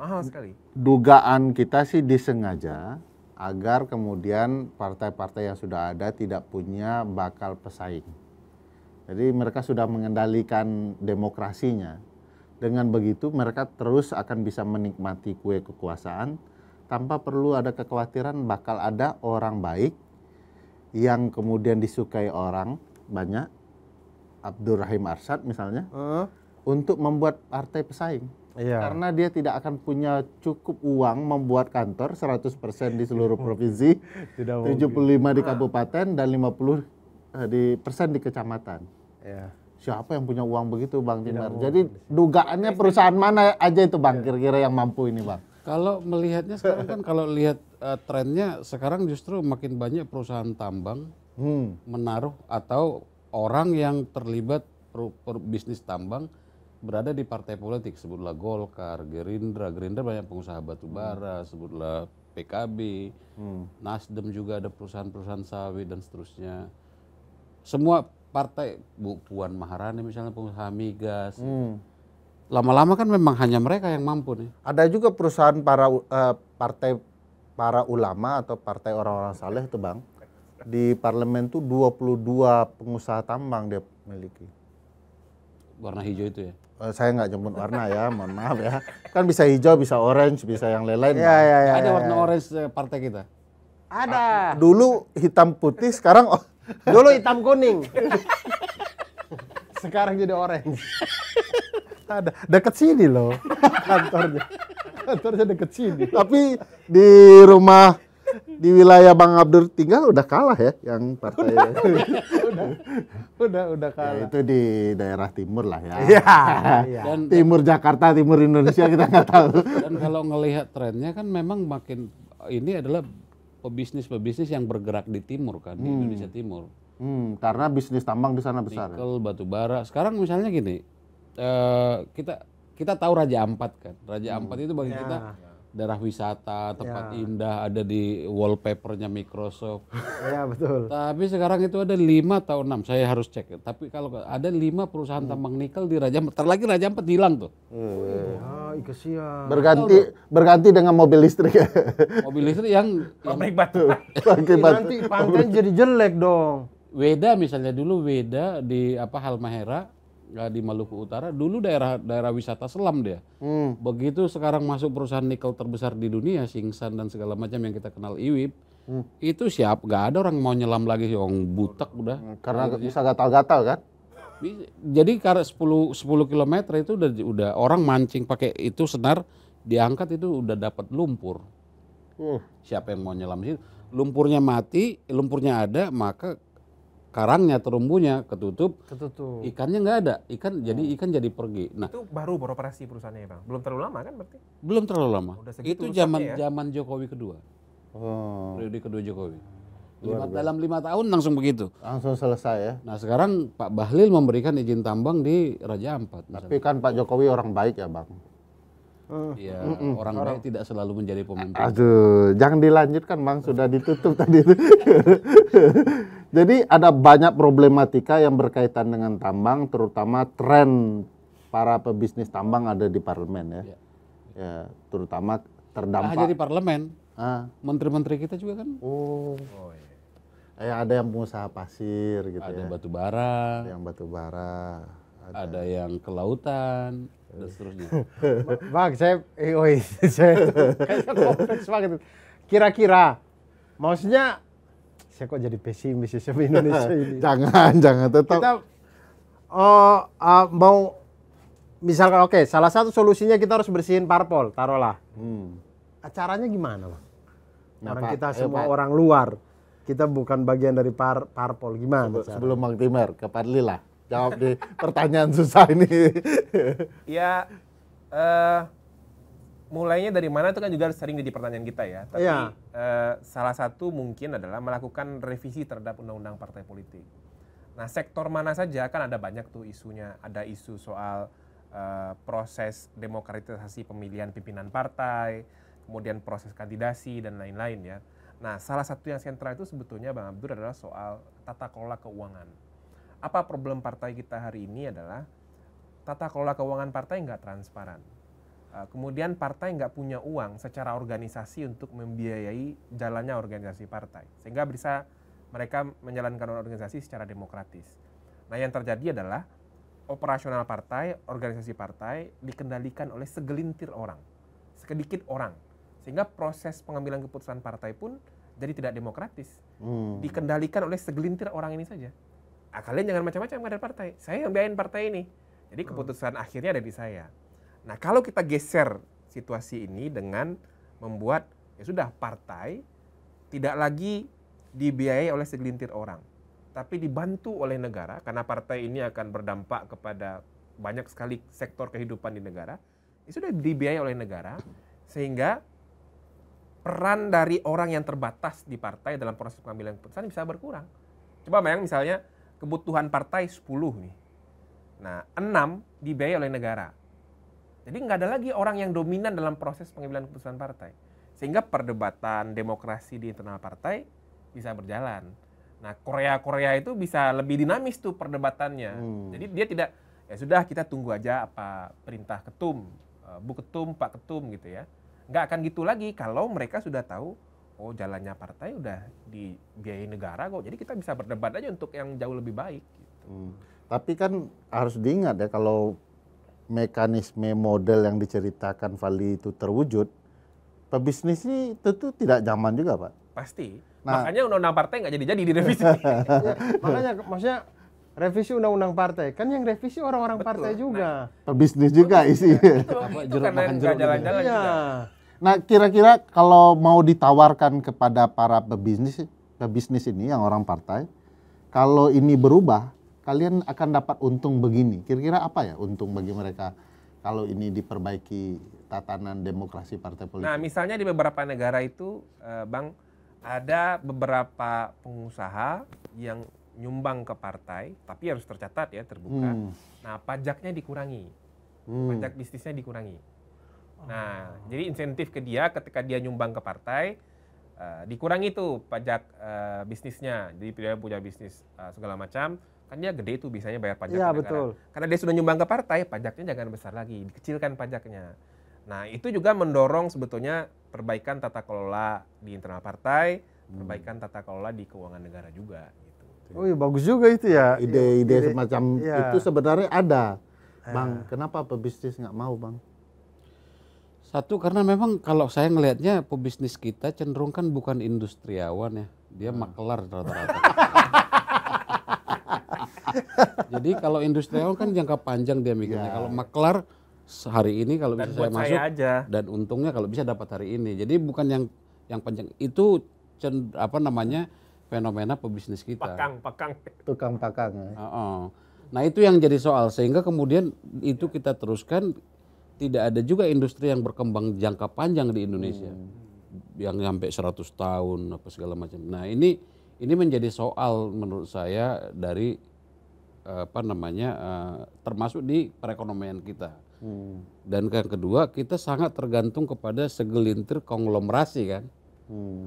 Mahal sekali.
Dugaan kita sih disengaja agar kemudian partai-partai yang sudah ada tidak punya bakal pesaing. Jadi mereka sudah mengendalikan demokrasinya. Dengan begitu mereka terus akan bisa menikmati kue kekuasaan tanpa perlu ada kekhawatiran bakal ada orang baik yang kemudian disukai orang banyak, Abdurrahim Arsyad misalnya, untuk membuat partai pesaing.
Iya.
Karena dia tidak akan punya cukup uang membuat kantor 100% di seluruh provinsi, 75 di kabupaten dan 50% di kecamatan.
Ya.
Siapa yang punya uang begitu Bang Timar? Jadi dugaannya perusahaan mana aja itu Bang kira-kira yang mampu ini Bang?
Kalau melihatnya sekarang kan kalau lihat trennya sekarang justru makin banyak perusahaan tambang menaruh atau orang yang terlibat bisnis tambang berada di partai politik, sebutlah Golkar, Gerindra banyak pengusaha batu bara, sebutlah PKB, Nasdem juga ada perusahaan-perusahaan sawit dan seterusnya. Semua partai, Bu Puan Maharani misalnya pengusaha migas. Lama-lama kan memang hanya mereka yang mampu nih.
Ada juga perusahaan partai para ulama atau partai orang-orang saleh itu Bang. Di parlemen tuh 22 pengusaha tambang dia miliki.
Warna hijau itu ya.
Saya nggak nyebut warna ya, mohon maaf ya. Kan bisa hijau, bisa orange, bisa yang lain-lain.
Iya, iya, iya.
Ada warna orange partai kita.
Ada.
Dulu hitam putih, sekarang
Dulu hitam kuning. Sekarang jadi orange.
ada deket sini loh kantornya.
Kantornya deket sini.
Tapi di rumah di wilayah Bang Abdur tinggal udah kalah ya yang partai.
Udah
Ya,
kalah.
itu di daerah timur lah ya.
Iya.
Dan
Timur Jakarta, timur Indonesia kita nggak tahu.
Dan kalau ngelihat trennya kan memang makin ini adalah pebisnis yang bergerak di timur kan, di Indonesia Timur.
Karena bisnis tambang di sana besar.
Nikel, batu bara. Sekarang misalnya gini, kita tahu Raja Ampat kan. Raja Ampat itu bagi kita daerah wisata, tempat indah, ada di wallpapernya Microsoft.
Iya, betul.
Tapi sekarang itu ada 5 atau 6, saya harus cek. Tapi kalau ada 5 perusahaan tambang nikel di Raja Ampat, terlagi Raja Ampat hilang tuh.
Kasihan.
Berganti dengan mobil listrik.
Mobil listrik yang
Pabrik batu.
Nanti pantai jadi jelek dong.
Weda misalnya dulu Weda di Halmahera di Maluku Utara dulu daerah wisata selam dia. Begitu sekarang masuk perusahaan nikel terbesar di dunia, Singsan dan segala macam yang kita kenal IWIP, itu siap, nggak ada orang mau nyelam lagi, orang butek udah.
Karena bisa gatal-gatal kan?
Jadi karena 10 km itu udah orang mancing pakai itu senar, diangkat itu udah dapat lumpur. Siapa yang mau nyelam situ? Lumpurnya mati, lumpurnya ada, maka karangnya, terumbunya ketutup. Ikannya nggak ada, ikan jadi pergi. Nah,
Itu baru beroperasi perusahaannya ya Bang? Belum terlalu lama kan berarti?
belum terlalu lama.
Udah segitu
Itu
rusaknya ya?
zaman Jokowi kedua, periode kedua Jokowi.
Luar biasa.
Dalam 5 tahun langsung begitu.
Langsung selesai ya.
Nah sekarang Pak Bahlil memberikan izin tambang di Raja Ampat.
Tapi kan Pak Jokowi orang baik ya Bang.
Ya, orang baik tidak selalu menjadi pemimpin.
Aduh, jangan dilanjutkan Bang, sudah ditutup tadi. Jadi ada banyak problematika yang berkaitan dengan tambang, terutama tren para pebisnis tambang ada di parlemen ya. Ya, terutama terdampak.
Hanya di parlemen,
Menteri-menteri
kita juga kan
ada yang pengusaha pasir gitu
ada
ya.
batu bara,
Yang batu bara.
ada yang kelautan dan seterusnya.
Bang, saya kayaknya kompleks banget. Kira-kira, maksudnya saya kok jadi pesimis ya sama Indonesia ini.
Jangan tetap.
Kita mau misalkan salah satu solusinya kita harus bersihin parpol, taruhlah. Caranya gimana, Bang?
Nah,
Orang
Pak,
kita
ayo,
semua
Pak.
orang luar, kita bukan bagian dari parpol, gimana?
Sebelum Bang Timer ke Padli lah. Jawab di pertanyaan susah ini.
Ya, mulainya dari mana itu kan juga sering jadi pertanyaan kita ya. Tapi
Iya.
salah satu mungkin adalah melakukan revisi terhadap undang-undang partai politik. Nah, sektor mana saja kan ada banyak tuh isunya. Ada isu soal proses demokratisasi pemilihan pimpinan partai, kemudian proses kandidasi dan lain-lain ya. Nah, salah satu yang sentral itu sebetulnya Bang Abdur adalah soal tata kelola keuangan. Apa problem partai kita hari ini adalah tata kelola keuangan partai nggak transparan. Kemudian partai nggak punya uang secara organisasi untuk membiayai jalannya organisasi partai. Sehingga bisa mereka menjalankan organisasi secara demokratis. Nah, yang terjadi adalah operasional partai, organisasi partai dikendalikan oleh segelintir orang, sedikit orang. Sehingga proses pengambilan keputusan partai pun jadi tidak demokratis. Dikendalikan oleh segelintir orang ini saja. Kalian jangan macam-macam kader partai. Saya yang biayain partai ini. Jadi keputusan akhirnya ada di saya. Nah, kalau kita geser situasi ini dengan membuat ya sudah partai tidak lagi dibiayai oleh segelintir orang, tapi dibantu oleh negara karena partai ini akan berdampak kepada banyak sekali sektor kehidupan di negara. Ya sudah dibiayai oleh negara sehingga peran dari orang yang terbatas di partai dalam proses pengambilan keputusan bisa berkurang. Coba bayang misalnya kebutuhan partai 10 nih. Nah, 6 dibiayai oleh negara. Jadi nggak ada lagi orang yang dominan dalam proses pengambilan keputusan partai. Sehingga perdebatan demokrasi di internal partai bisa berjalan. Nah, Korea itu bisa lebih dinamis tuh perdebatannya. Jadi dia tidak, ya sudah kita tunggu aja apa perintah ketum, Bu Ketum, Pak Ketum gitu ya. Nggak akan gitu lagi kalau mereka sudah tahu, oh jalannya partai udah dibiayai negara kok. Jadi kita bisa berdebat aja untuk yang jauh lebih baik. Gitu.
Tapi kan harus diingat ya, kalau mekanisme model yang diceritakan Fali itu terwujud, pebisnis ini tentu tidak nyaman juga, Pak.
Pasti.
Nah,
makanya undang-undang partai nggak jadi-jadi direvisi.
Ya, makanya maksudnya revisi undang-undang partai kan yang revisi orang-orang
Betul.
partai juga.
Pebisnis juga isi.
Itu karena nggak jalan-jalan
Iya.
juga.
Nah, kira-kira kalau mau ditawarkan kepada para pebisnis ini yang orang partai, kalau ini berubah, kalian akan dapat untung begini. Kira-kira apa ya untung bagi mereka kalau ini diperbaiki tatanan demokrasi partai politik?
Nah, misalnya di beberapa negara itu, Bang, ada beberapa pengusaha yang nyumbang ke partai, tapi harus tercatat ya, terbuka. Nah, pajaknya dikurangi. Pajak bisnisnya dikurangi. Nah, jadi insentif ke dia ketika dia nyumbang ke partai, dikurangi tuh pajak bisnisnya. Jadi dia punya bisnis segala macam, kan dia gede tuh biasanya bayar pajak
Iya,
ke negara.
betul.
Karena dia sudah nyumbang ke partai, pajaknya jangan besar lagi, dikecilkan pajaknya. Nah, itu juga mendorong sebetulnya perbaikan tata kelola di internal partai, perbaikan tata kelola di keuangan negara juga. Gitu.
Oh iya, bagus juga itu ya.
Ide-ide semacam
iya.
itu sebenarnya ada. Bang, kenapa pebisnis nggak mau, Bang?
Satu, karena memang kalau saya ngelihatnya pebisnis kita cenderung kan bukan industriawan ya, dia makelar rata-rata. Jadi kalau industriawan kan jangka panjang dia mikirnya. Kalau makelar hari ini kalau
Dan
bisa
buat
saya masuk
saya aja.
dan untungnya kalau bisa dapat hari ini. Jadi bukan yang panjang itu fenomena pebisnis kita.
Pakang.
Tukang pakang. Ya.
Nah itu yang jadi soal, sehingga kemudian itu kita teruskan, tidak ada juga industri yang berkembang jangka panjang di Indonesia yang sampai 100 tahun apa segala macam. Nah ini menjadi soal menurut saya dari termasuk di perekonomian kita. Dan yang kedua, kita sangat tergantung kepada segelintir konglomerasi kan.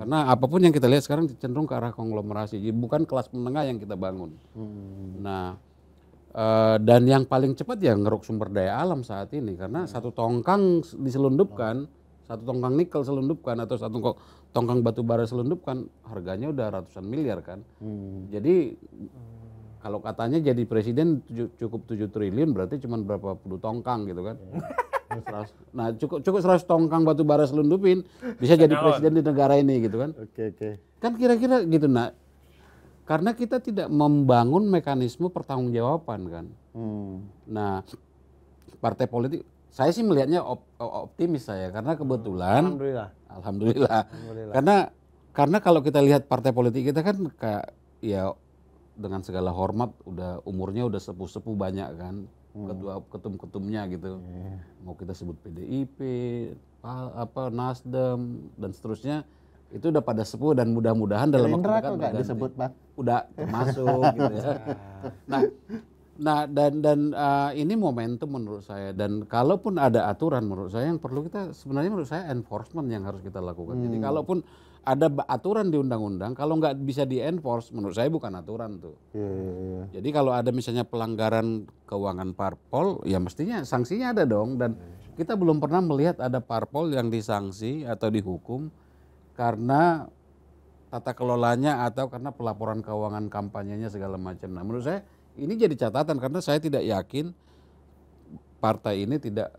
Karena apapun yang kita lihat sekarang cenderung ke arah konglomerasi, jadi bukan kelas menengah yang kita bangun. Nah, dan yang paling cepat ya ngeruk sumber daya alam saat ini, karena satu tongkang diselundupkan, satu tongkang nikel selundupkan atau satu tongkang batu bara selundupkan, harganya udah ratusan miliar kan. Jadi kalau katanya jadi presiden cukup 7 triliun, berarti cuma berapa puluh tongkang gitu kan. Nah cukup 100 tongkang batu bara selundupin bisa jadi presiden di negara ini gitu kan.
Oke.
Kan kira-kira gitu. Nah karena kita tidak membangun mekanisme pertanggungjawaban kan. Nah partai politik, saya sih melihatnya optimis saya, karena kebetulan Alhamdulillah. Karena kalau kita lihat partai politik kita kan kayak ya dengan segala hormat umurnya udah sepuh-sepuh banyak kan, ketum-ketumnya gitu. Mau kita sebut PDIP, Nasdem dan seterusnya, itu udah pada sepuh dan mudah-mudahan dalam waktu dekat
nggak disebut, Bang?
udah termasuk gitu ya. Nah dan ini momentum menurut saya, dan kalaupun ada aturan menurut saya yang perlu kita sebenarnya menurut saya enforcement yang harus kita lakukan. Jadi kalaupun ada aturan di undang-undang, kalau nggak bisa di-enforce menurut saya bukan aturan tuh. Jadi kalau ada misalnya pelanggaran keuangan parpol, ya mestinya sanksinya ada dong, dan kita belum pernah melihat ada parpol yang disanksi atau dihukum karena tata kelolanya atau karena pelaporan keuangan kampanyenya segala macam. Nah menurut saya ini jadi catatan, karena saya tidak yakin partai ini tidak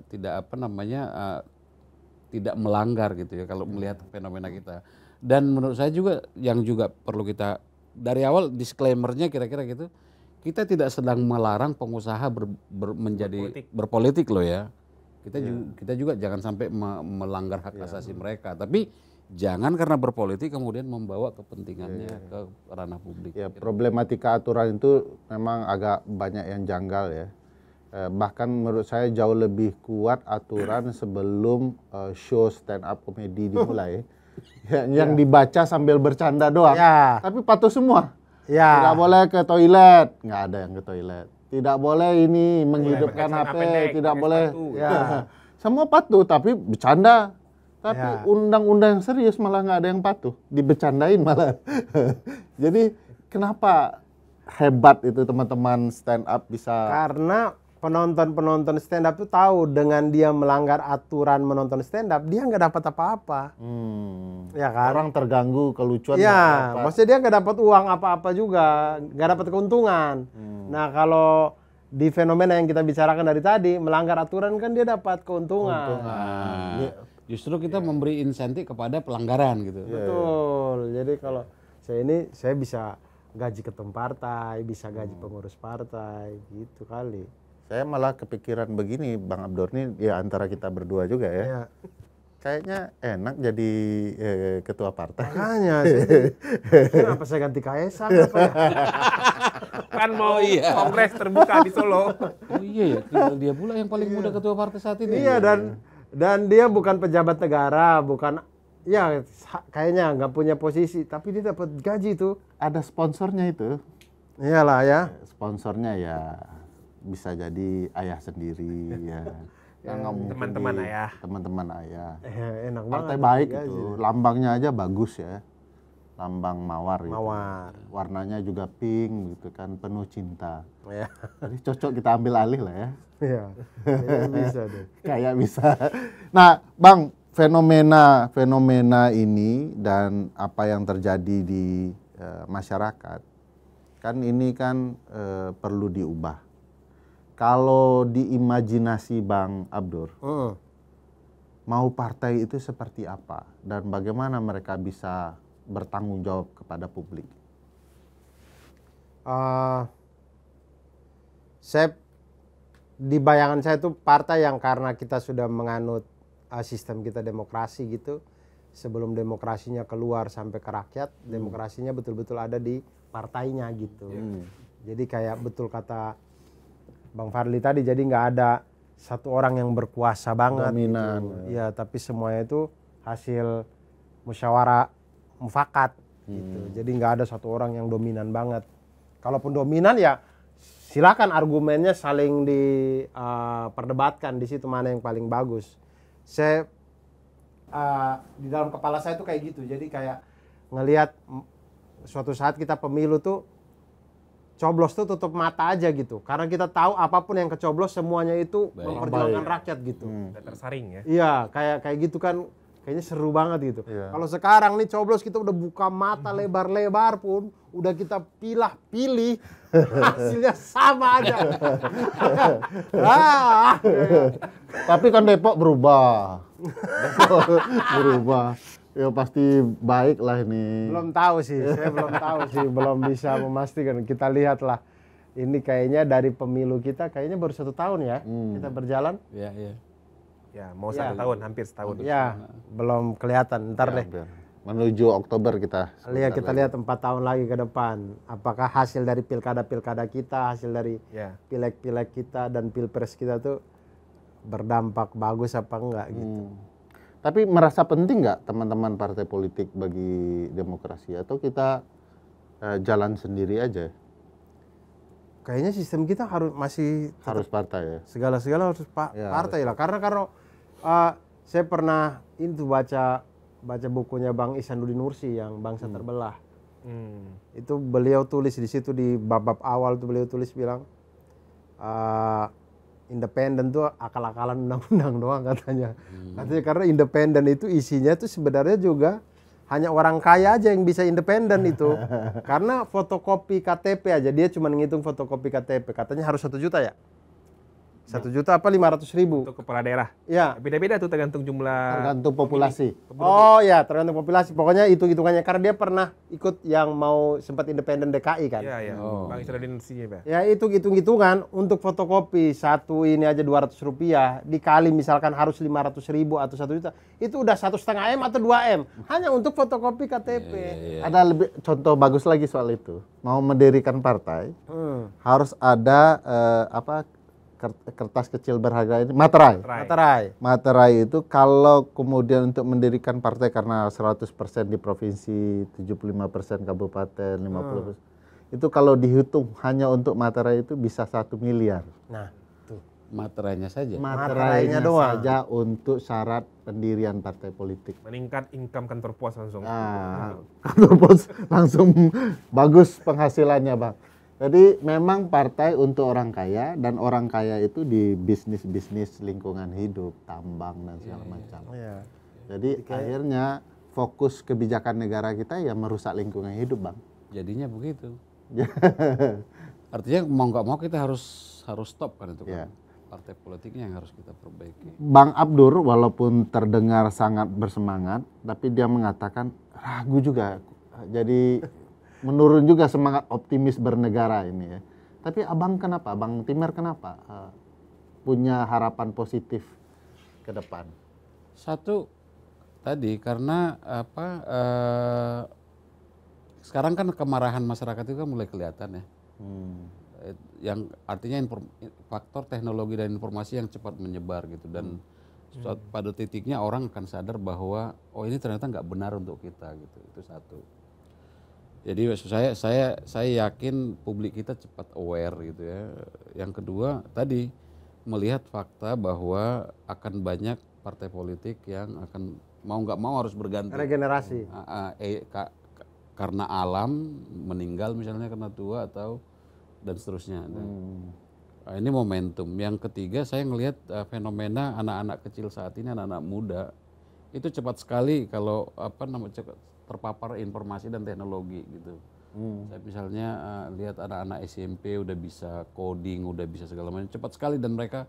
melanggar gitu ya kalau melihat fenomena kita. Dan menurut saya juga yang juga perlu kita dari awal disclaimer-nya kira-kira gitu, kita tidak sedang melarang pengusaha menjadi berpolitik loh ya. Kita juga jangan sampai melanggar hak asasi mereka, tapi jangan karena berpolitik kemudian membawa kepentingannya ke ranah publik.
Ya, problematika aturan itu memang agak banyak yang janggal ya. Bahkan menurut saya jauh lebih kuat aturan sebelum show stand up komedi dimulai. Yang dibaca sambil bercanda doang. Tapi patuh semua. Nggak boleh ke toilet, nggak ada yang ke toilet. tidak boleh ini menghidupkan
pakai celana
HP,
pendek,
tidak
pakai
boleh.
sepatu.
Ya.
Semua patuh, tapi bercanda. Tapi
Ya.
undang-undang serius malah nggak ada yang patuh, dibecandain malah. Jadi kenapa hebat itu teman-teman stand up bisa?
Karena penonton stand up tuh tahu dengan dia melanggar aturan menonton stand up, dia nggak dapat apa-apa. Ya kan?
Orang terganggu kelucuan. nggak
Ya,
dapat.
maksudnya dia nggak dapat uang apa-apa juga, nggak dapat keuntungan. Nah, kalau di fenomena yang kita bicarakan dari tadi, melanggar aturan kan dia dapat keuntungan.
Nah, justru kita memberi insentif kepada pelanggaran gitu.
Betul. Jadi kalau saya bisa gaji ketum partai, bisa gaji pengurus partai, gitu kali.
Saya malah kepikiran begini, Bang Abdur, nih ya antara kita berdua juga ya.
Ya.
Kayaknya enak jadi ketua partai.
Makanya kenapa saya ganti Kaisang apa ya?
Kan mau kongres terbuka di Solo.
Oh iya ya, tinggal dia pula yang paling muda ketua partai saat ini.
Iya, dan dia bukan pejabat negara, bukan ya kayaknya nggak punya posisi, tapi dia dapat gaji tuh.
Ada sponsornya itu.
Iyalah ya.
Sponsornya ya bisa jadi ayah sendiri ya. Yang nggak mungkin
Teman-teman ayah.
Teman-teman ayah.
Enak
Partai
banget.
baik
gaji.
itu, lambangnya aja bagus ya. Lambang mawar gitu.
Mawar.
Warnanya juga pink gitu kan, penuh cinta.
Ya.
Jadi cocok kita ambil alih lah ya.
Iya. Kayaknya bisa deh.
Kayak bisa. Nah, Bang, fenomena ini dan apa yang terjadi di masyarakat, kan ini kan perlu diubah. Kalau diimajinasi Bang Abdur, mau partai itu seperti apa dan bagaimana mereka bisa bertanggung jawab kepada publik?
Di bayangan saya itu partai yang karena kita sudah menganut sistem kita demokrasi gitu, sebelum demokrasinya keluar sampai ke rakyat, demokrasinya betul-betul ada di partainya gitu. Jadi kayak betul kata Bang Fadli tadi, jadi nggak ada satu orang yang berkuasa banget.
Dominan.
Gitu. Ya, tapi semuanya itu hasil musyawarah mufakat gitu. Jadi nggak ada satu orang yang dominan banget. Kalaupun dominan ya silakan argumennya saling diperdebatkan di situ mana yang paling bagus. Saya di dalam kepala saya tuh kayak gitu. Jadi kayak ngelihat suatu saat kita pemilu tuh coblos tuh tutup mata aja gitu. Karena kita tahu apapun yang kecoblos semuanya itu memperjuangkan rakyat gitu.
Udah tersaring ya.
Iya, kayak gitu kan kayaknya seru banget gitu.
Iya.
Kalau sekarang nih coblos kita udah buka mata lebar-lebar pun, udah kita pilih, hasilnya sama aja.
Tapi kan Depok berubah. Berubah. Ya pasti baik lah ini.
Belum tahu sih, saya belum tahu sih, belum bisa memastikan. Kita lihatlah. Ini kayaknya dari pemilu kita kayaknya baru 1 tahun ya kita berjalan.
Iya, iya.
Ya, mau 1 tahun, hampir setahun.
Ya, belum kelihatan. Ntar deh.
Menuju Oktober kita.
Kita lihat 4 tahun lagi ke depan. Apakah hasil dari pilkada-pilkada kita, hasil dari pileg-pileg kita dan pilpres kita tuh berdampak bagus apa enggak gitu.
Tapi merasa penting nggak teman-teman partai politik bagi demokrasi, atau kita jalan sendiri aja?
Kayaknya sistem kita
Harus partai ya.
segala-segala harus partai lah. Karena saya pernah itu baca bukunya Bang Ihsanuddin Nursi yang Bangsa Terbelah. Itu beliau tulis di situ di bab awal tuh beliau tulis bilang independen tuh akal-akalan undang-undang doang katanya. Katanya karena independen itu isinya tuh sebenarnya juga hanya orang kaya aja yang bisa independen itu. Karena fotokopi KTP aja dia cuma ngitung fotokopi KTP. Katanya harus 1 juta ya? 1 juta apa 500.000?
Untuk kepala daerah.
Ya.
Beda-beda tuh tergantung jumlah.
Tergantung populasi.
Oh ya, tergantung populasi. Pokoknya hitung-hitungannya karena dia pernah ikut yang mau sempat independen DKI kan.
Iya, iya. Bang Ihsanuddin Nursi ya, Pak.
Ya itu hitung-hitungan untuk fotokopi satu ini aja Rp200 dikali misalkan harus 500.000 atau 1 juta, itu udah 1,5 M atau 2 M hanya untuk fotokopi KTP.
Ada lebih contoh bagus lagi soal itu. Mau mendirikan partai harus ada kertas kecil berharga ini, materai. Materai itu kalau kemudian untuk mendirikan partai karena 100% di provinsi, 75% kabupaten, 50%. itu kalau dihitung hanya untuk materai itu bisa 1 miliar.
Nah, tuh.
Materainya saja.
Materainya
doang.
saja untuk syarat pendirian partai politik.
Meningkat income kantor pos langsung.
Nah, kantor pos langsung bagus penghasilannya, Bang. Jadi memang partai untuk orang kaya, dan orang kaya itu di bisnis-bisnis lingkungan hidup, tambang dan segala macam.
Iya.
Jadi akhirnya fokus kebijakan negara kita ya merusak lingkungan hidup, Bang.
Jadinya begitu. Artinya mau nggak mau kita harus stop kan itu kan.
Ya.
Partai politiknya yang harus kita perbaiki.
Bang Abdur walaupun terdengar sangat bersemangat, tapi dia mengatakan ragu juga. Jadi menurun juga semangat optimis bernegara ini ya. Tapi Abang kenapa? Bang Timer kenapa punya harapan positif ke depan?
Satu tadi karena sekarang kan kemarahan masyarakat itu kan mulai kelihatan ya. Yang artinya faktor teknologi dan informasi yang cepat menyebar gitu, dan pada titiknya orang akan sadar bahwa oh ini ternyata nggak benar untuk kita gitu. Itu satu. Jadi saya yakin publik kita cepat aware gitu ya. Yang kedua tadi melihat fakta bahwa akan banyak partai politik yang akan mau nggak mau harus berganti.
Regenerasi.
Karena alam meninggal misalnya, karena tua atau dan seterusnya. Nah, ini momentum. Yang ketiga saya ngelihat fenomena anak-anak kecil saat ini, anak-anak muda itu cepat sekali kalau terpapar informasi dan teknologi gitu. Saya misalnya lihat anak-anak SMP udah bisa coding, udah bisa segala macam, cepat sekali dan mereka.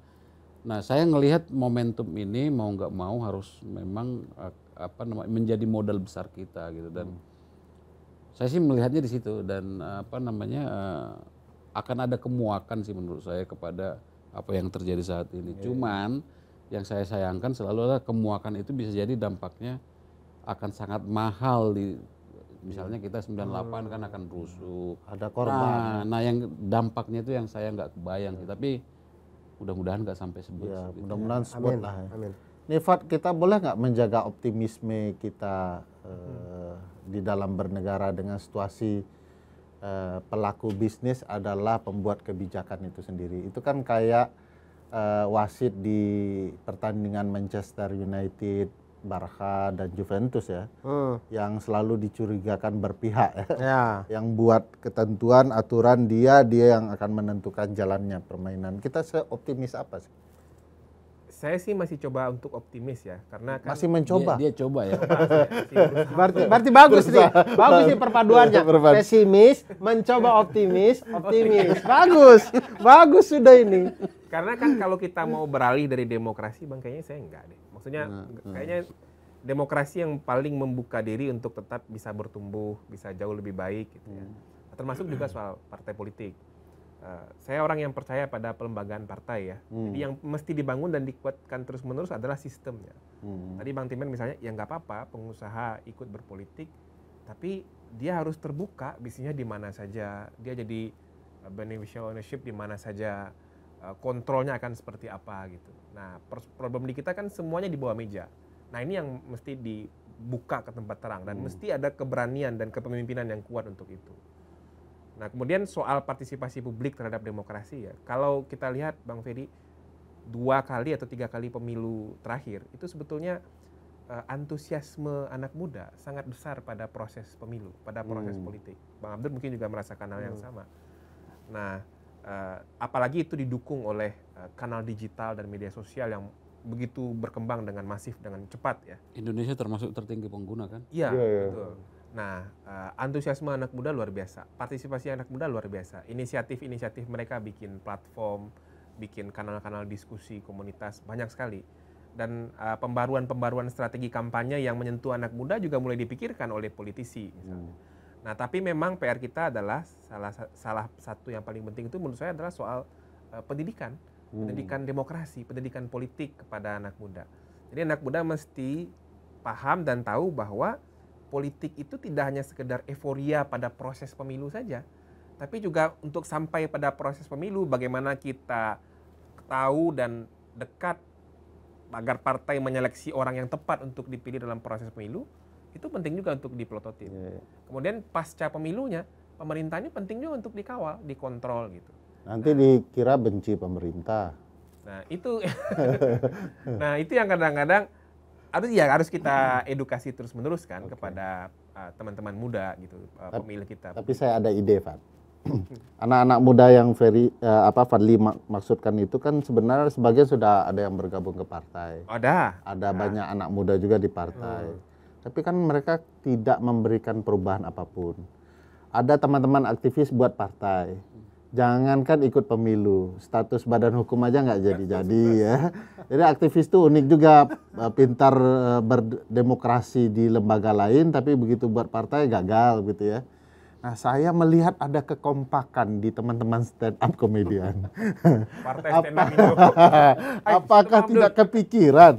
Nah, saya ngelihat momentum ini mau nggak mau harus memang menjadi modal besar kita gitu, dan saya sih melihatnya di situ, dan akan ada kemuakan sih menurut saya kepada apa yang terjadi saat ini. Cuman yang saya sayangkan selalu adalah kemuakan itu bisa jadi dampaknya akan sangat mahal di misalnya kita 98 kan akan rusuh.
Ada korban.
Nah yang dampaknya itu yang saya nggak kebayang sih, tapi mudah-mudahan nggak sampai sebut.
Ya, mudah-mudahan sebut lah.
Amin.
Nih Fat, kita boleh nggak menjaga optimisme kita di dalam bernegara dengan situasi pelaku bisnis adalah pembuat kebijakan itu sendiri. Itu kan kayak wasit di pertandingan Manchester United, Barca dan Juventus ya, yang selalu dicurigakan berpihak ya.
Ya.
Yang buat ketentuan aturan dia yang akan menentukan jalannya permainan. Kita seoptimis apa sih?
Saya sih masih coba untuk optimis ya, karena kan
Masih mencoba.
Dia coba ya.
Berarti bagus nih. Bagus nih perpaduannya. Pesimis, mencoba optimis. Bagus. Bagus sudah ini.
Karena kan kalau kita mau beralih dari demokrasi, Bang, kayaknya saya enggak deh. Maksudnya kayaknya demokrasi yang paling membuka diri untuk tetap bisa bertumbuh, bisa jauh lebih baik gitu ya. Termasuk juga soal partai politik. Saya orang yang percaya pada pelembagaan partai ya. Jadi yang mesti dibangun dan dikuatkan terus-menerus adalah sistemnya. Tadi Bang Timen misalnya, ya nggak apa-apa pengusaha ikut berpolitik, tapi dia harus terbuka bisnisnya di mana saja, dia jadi beneficial ownership di mana saja, kontrolnya akan seperti apa gitu. Nah, problem di kita kan semuanya di bawah meja. Nah, ini yang mesti dibuka ke tempat terang, dan mesti ada keberanian dan kepemimpinan yang kuat untuk itu. Nah, kemudian soal partisipasi publik terhadap demokrasi ya. Kalau kita lihat Bang Ferry, 2 kali atau 3 kali pemilu terakhir, itu sebetulnya antusiasme anak muda sangat besar pada proses pemilu, pada proses politik. Bang Abdur mungkin juga merasakan hal yang sama. Nah, apalagi itu didukung oleh kanal digital dan media sosial yang begitu berkembang dengan masif, dengan cepat ya.
Indonesia termasuk tertinggi pengguna kan?
Iya, betul. Nah, antusiasme anak muda luar biasa, partisipasi anak muda luar biasa. Inisiatif-inisiatif mereka bikin platform, bikin kanal-kanal diskusi, komunitas, banyak sekali. Dan pembaruan-pembaruan strategi kampanye yang menyentuh anak muda juga mulai dipikirkan oleh politisi misalnya. Nah, tapi memang PR kita adalah salah satu yang paling penting itu menurut saya adalah soal pendidikan, pendidikan demokrasi, pendidikan politik kepada anak muda. Jadi anak muda mesti paham dan tahu bahwa politik itu tidak hanya sekedar euforia pada proses pemilu saja, tapi juga untuk sampai pada proses pemilu bagaimana kita tahu dan dekat agar partai menyeleksi orang yang tepat untuk dipilih dalam proses pemilu, itu penting juga untuk dipelototi. Kemudian pasca pemilunya, pemerintahnya penting juga untuk dikawal, dikontrol gitu.
Nanti dikira benci pemerintah.
Nah itu, nah itu yang kadang-kadang harus kita edukasi terus-menerus kan kepada teman-teman muda gitu, pemilih kita.
Tapi saya ada ide, Pak. Anak-anak muda yang Fadli maksudkan itu kan sebenarnya sebagian sudah ada yang bergabung ke partai. Ada banyak anak muda juga di partai. Tapi kan mereka tidak memberikan perubahan apapun. Ada teman-teman aktivis buat partai. Jangankan ikut pemilu, status badan hukum aja nggak jadi-jadi ya. Jadi aktivis itu unik juga, pintar berdemokrasi di lembaga lain, tapi begitu buat partai gagal gitu ya. Nah, saya melihat ada kekompakan di teman-teman stand up komedian.
Partai stand up Indo.
Apakah tidak kepikiran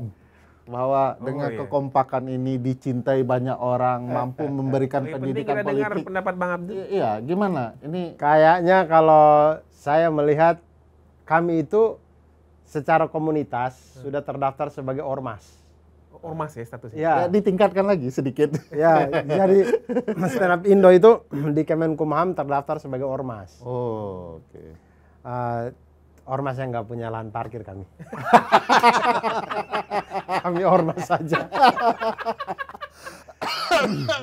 bahwa dengan kekompakan ini dicintai banyak orang, mampu memberikan pendidikan
penting kita dengar
politik?
pendapat Bang Abdul.
Iya, gimana? Ini
Kayaknya kalau saya melihat kami itu secara komunitas sudah terdaftar sebagai ormas.
Ormas ya statusnya.
Ya,
ditingkatkan lagi sedikit.
ya jadi Stand Up Indo itu di Kemenkumham terdaftar sebagai ormas.
Oh, oke.
Ormas yang nggak punya lahan parkir kami. Kami ormas saja.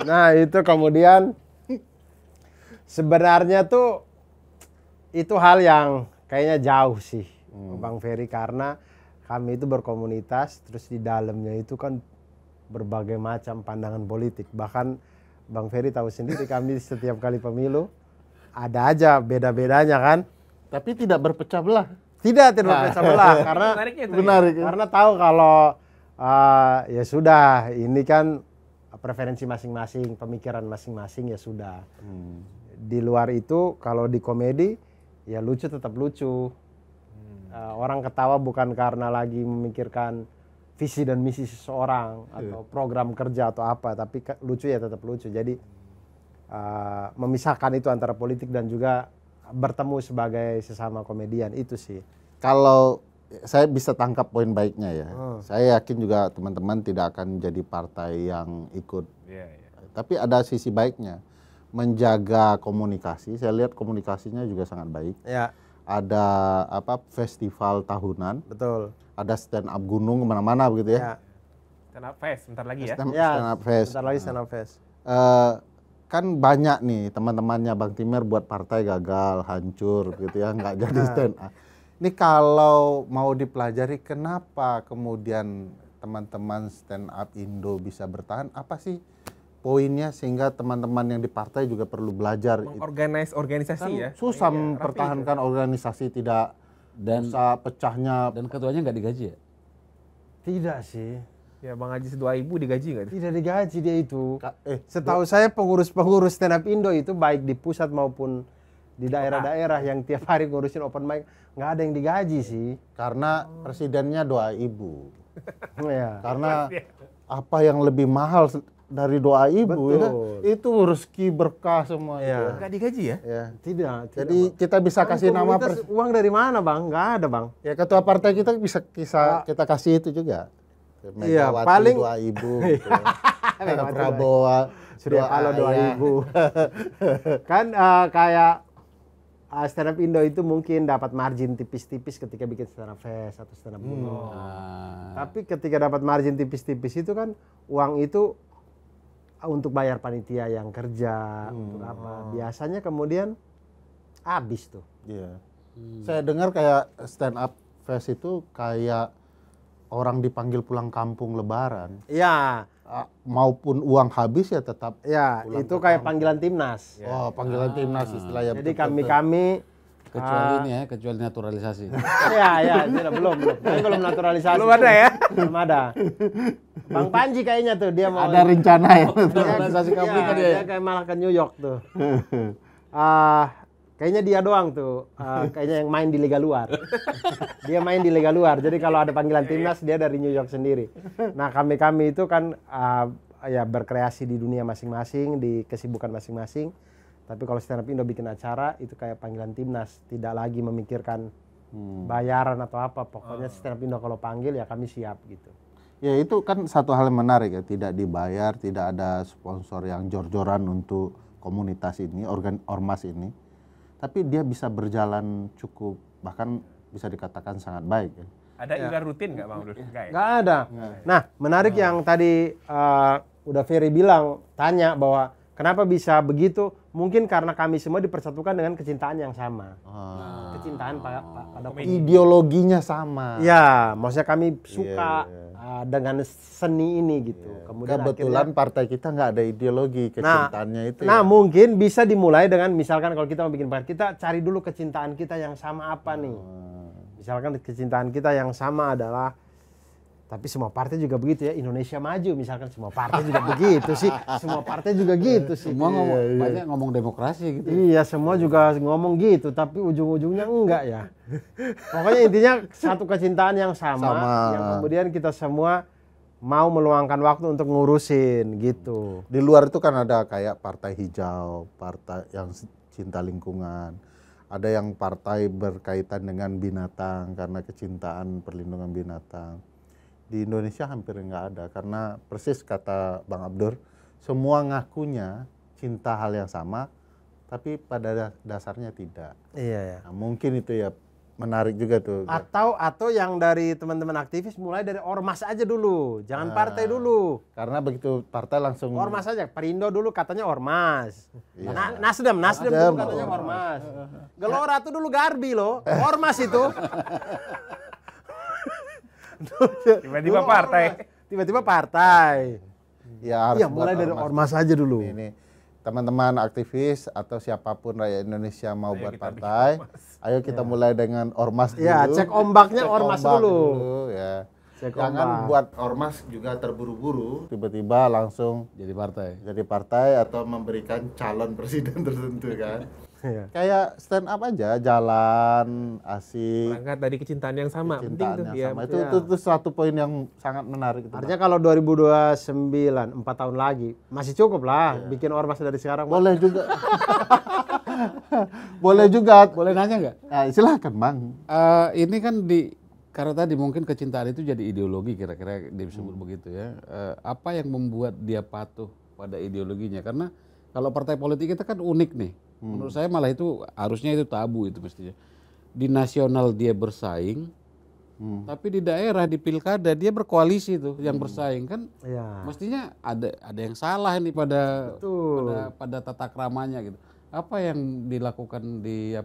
Nah itu kemudian sebenarnya tuh itu hal yang kayaknya jauh sih Bang Ferry, karena kami itu berkomunitas, terus di dalamnya itu kan berbagai macam pandangan politik. Bahkan Bang Ferry tahu sendiri kami setiap kali pemilu ada aja beda-bedanya kan.
Tapi tidak berpecah belah.
Tidak berpecah belah karena
Menarik.
karena tahu kalau ya sudah ini kan preferensi masing-masing, pemikiran masing-masing ya sudah. Di luar itu kalau di komedi ya lucu tetap lucu. Orang ketawa bukan karena lagi memikirkan visi dan misi seseorang atau program kerja atau apa, tapi lucu ya tetap lucu. Jadi memisahkan itu antara politik dan juga bertemu sebagai sesama komedian itu sih.
Kalau saya bisa tangkap poin baiknya ya. Saya yakin juga teman-teman tidak akan menjadi partai yang ikut. Tapi ada sisi baiknya. Menjaga komunikasi. Saya lihat komunikasinya juga sangat baik.
Ya.
Ada festival tahunan.
Betul.
Ada stand up gunung kemana-mana begitu ya.
Stand up fest bentar lagi ya.
Stand up fest.
Bentar lagi stand up fest.
Kan banyak nih teman-temannya Bang Timer buat partai gagal, hancur gitu ya, nggak jadi stand up. Ini kalau mau dipelajari kenapa kemudian teman-teman stand up Indo bisa bertahan, apa sih poinnya sehingga teman-teman yang di partai juga perlu belajar.
Organisasi
Kan
ya.
susah mempertahankan organisasi, tidak bisa pecahnya.
Dan ketuanya nggak digaji ya?
Tidak sih.
Ya Bang Haji 2.000 digaji nggak?
Tidak digaji dia itu. Setahu saya pengurus-pengurus stand up Indo itu baik di pusat maupun di daerah-daerah yang tiap hari ngurusin open mic nggak ada yang digaji sih.
Karena presidennya doa ibu.
Ya.
Karena apa yang lebih mahal dari doa ibu ya, itu rezeki berkah semua itu.
Nggak digaji ya?
Ya.
Tidak.
Jadi kita bisa kasih nama
uang dari mana Bang? Nggak ada Bang.
ya ketua partai kita bisa kita kasih itu juga.
Iya,
Megawati
paling
doa ibu gitu. Prabowo
Surya Paloh doa ibu. Kan kayak stand up Indo itu mungkin dapat margin tipis-tipis ketika bikin stand up fest atau stand up gunung. Tapi ketika dapat margin tipis-tipis itu kan uang itu untuk bayar panitia yang kerja, untuk apa. Biasanya kemudian habis tuh.
Iya. Saya dengar kayak stand up fest itu kayak orang dipanggil pulang kampung lebaran.
Iya.
Maupun uang habis ya tetap.
Ya, itu kayak panggilan timnas.
Oh, panggilan timnas istilahnya.
Jadi kami
kecuali naturalisasi.
Iya, tidak belum. Kami belum naturalisasi.
Belum ada ya?
Belum ada. Bang Panji kayaknya tuh dia mau
ada rencana ya.
Naturalisasi kamu kan
dia kayak malah ke New York tuh. Kayaknya dia doang tuh, kayaknya yang main di liga luar. Dia main di liga luar, jadi kalau ada panggilan timnas dia dari New York sendiri. Nah kami itu kan ya berkreasi di dunia masing-masing, di kesibukan masing-masing. Tapi kalau stand up Indo bikin acara itu kayak panggilan timnas, tidak lagi memikirkan bayaran atau apa. Pokoknya stand up Indo kalau panggil ya kami siap gitu.
Ya itu kan satu hal yang menarik ya, tidak dibayar, tidak ada sponsor yang jor-joran untuk komunitas ini, ormas ini, tapi dia bisa berjalan cukup, bahkan bisa dikatakan sangat baik. Ya.
Ada iuran rutin nggak Bang Abdul? Nggak ya?
Nggak ada. Nah, menarik yang tadi udah Ferry bilang, tanya bahwa kenapa bisa begitu? Mungkin karena kami semua dipersatukan dengan kecintaan yang sama. Kecintaan pada
Ideologinya sama.
Ya, maksudnya kami suka dengan seni ini gitu. Kemudian
kebetulan partai kita nggak ada ideologi kecintaannya itu.
Nah, mungkin bisa dimulai dengan misalkan kalau kita mau bikin partai, kita cari dulu kecintaan kita yang sama apa nih. Misalkan kecintaan kita yang sama adalah, tapi semua partai juga begitu ya, Indonesia Maju misalkan, semua partai juga begitu sih. Semua partai juga gitu sih.
Semua banyak ngomong demokrasi gitu.
Iya, semua juga ngomong gitu, tapi ujung-ujungnya enggak ya. Pokoknya intinya satu kecintaan yang sama. Yang kemudian kita semua mau meluangkan waktu untuk ngurusin gitu.
Di luar itu kan ada kayak partai hijau, partai yang cinta lingkungan. Ada yang partai berkaitan dengan binatang karena kecintaan perlindungan binatang. Di Indonesia hampir nggak ada karena persis kata Bang Abdur, semua ngakunya cinta hal yang sama, tapi pada dasarnya tidak.
Iya ya.
Nah, mungkin itu ya menarik juga tuh.
Atau yang dari teman-teman aktivis mulai dari ormas aja dulu, jangan partai dulu.
Karena begitu partai langsung
Ormas aja. Perindo dulu katanya ormas. Nasdem dulu katanya ormas. Gelora tuh dulu Garbi loh, ormas itu.
Tiba-tiba partai.
Tiba-tiba partai.
ya harus
mulai
buat
dari ormas aja dulu.
Ini teman-teman aktivis atau siapapun rakyat Indonesia mau buat partai, ayo kita mulai dengan ormas dulu.
Ya, cek ombaknya ormas dulu.
Ya.
Cek
Jangan buat ormas juga terburu-buru, tiba-tiba langsung
Jadi
partai atau memberikan calon presiden tertentu kan.
Iya.
Kayak stand up aja, jalan asik.
Berangkat dari kecintaan yang sama, penting tuh.
Kecintaan
Ya,
yang sama. Itu satu poin yang sangat menarik itu.
Artinya kalau 2029, 4 tahun lagi, masih cukup lah bikin ormas dari sekarang.
Boleh juga. Boleh juga.
boleh nanya nggak?
Nah, silakan Bang.
Ini kan karena tadi mungkin kecintaan itu jadi ideologi kira-kira disebut begitu ya. Apa yang membuat dia patuh pada ideologinya? Karena kalau partai politik kita kan unik nih. Menurut saya malah itu harusnya itu tabu itu mestinya. Di nasional dia bersaing, tapi di daerah di pilkada dia berkoalisi tuh yang bersaing kan.
Iya.
Mestinya ada yang salah ini pada tata kramanya gitu. Apa yang dilakukan di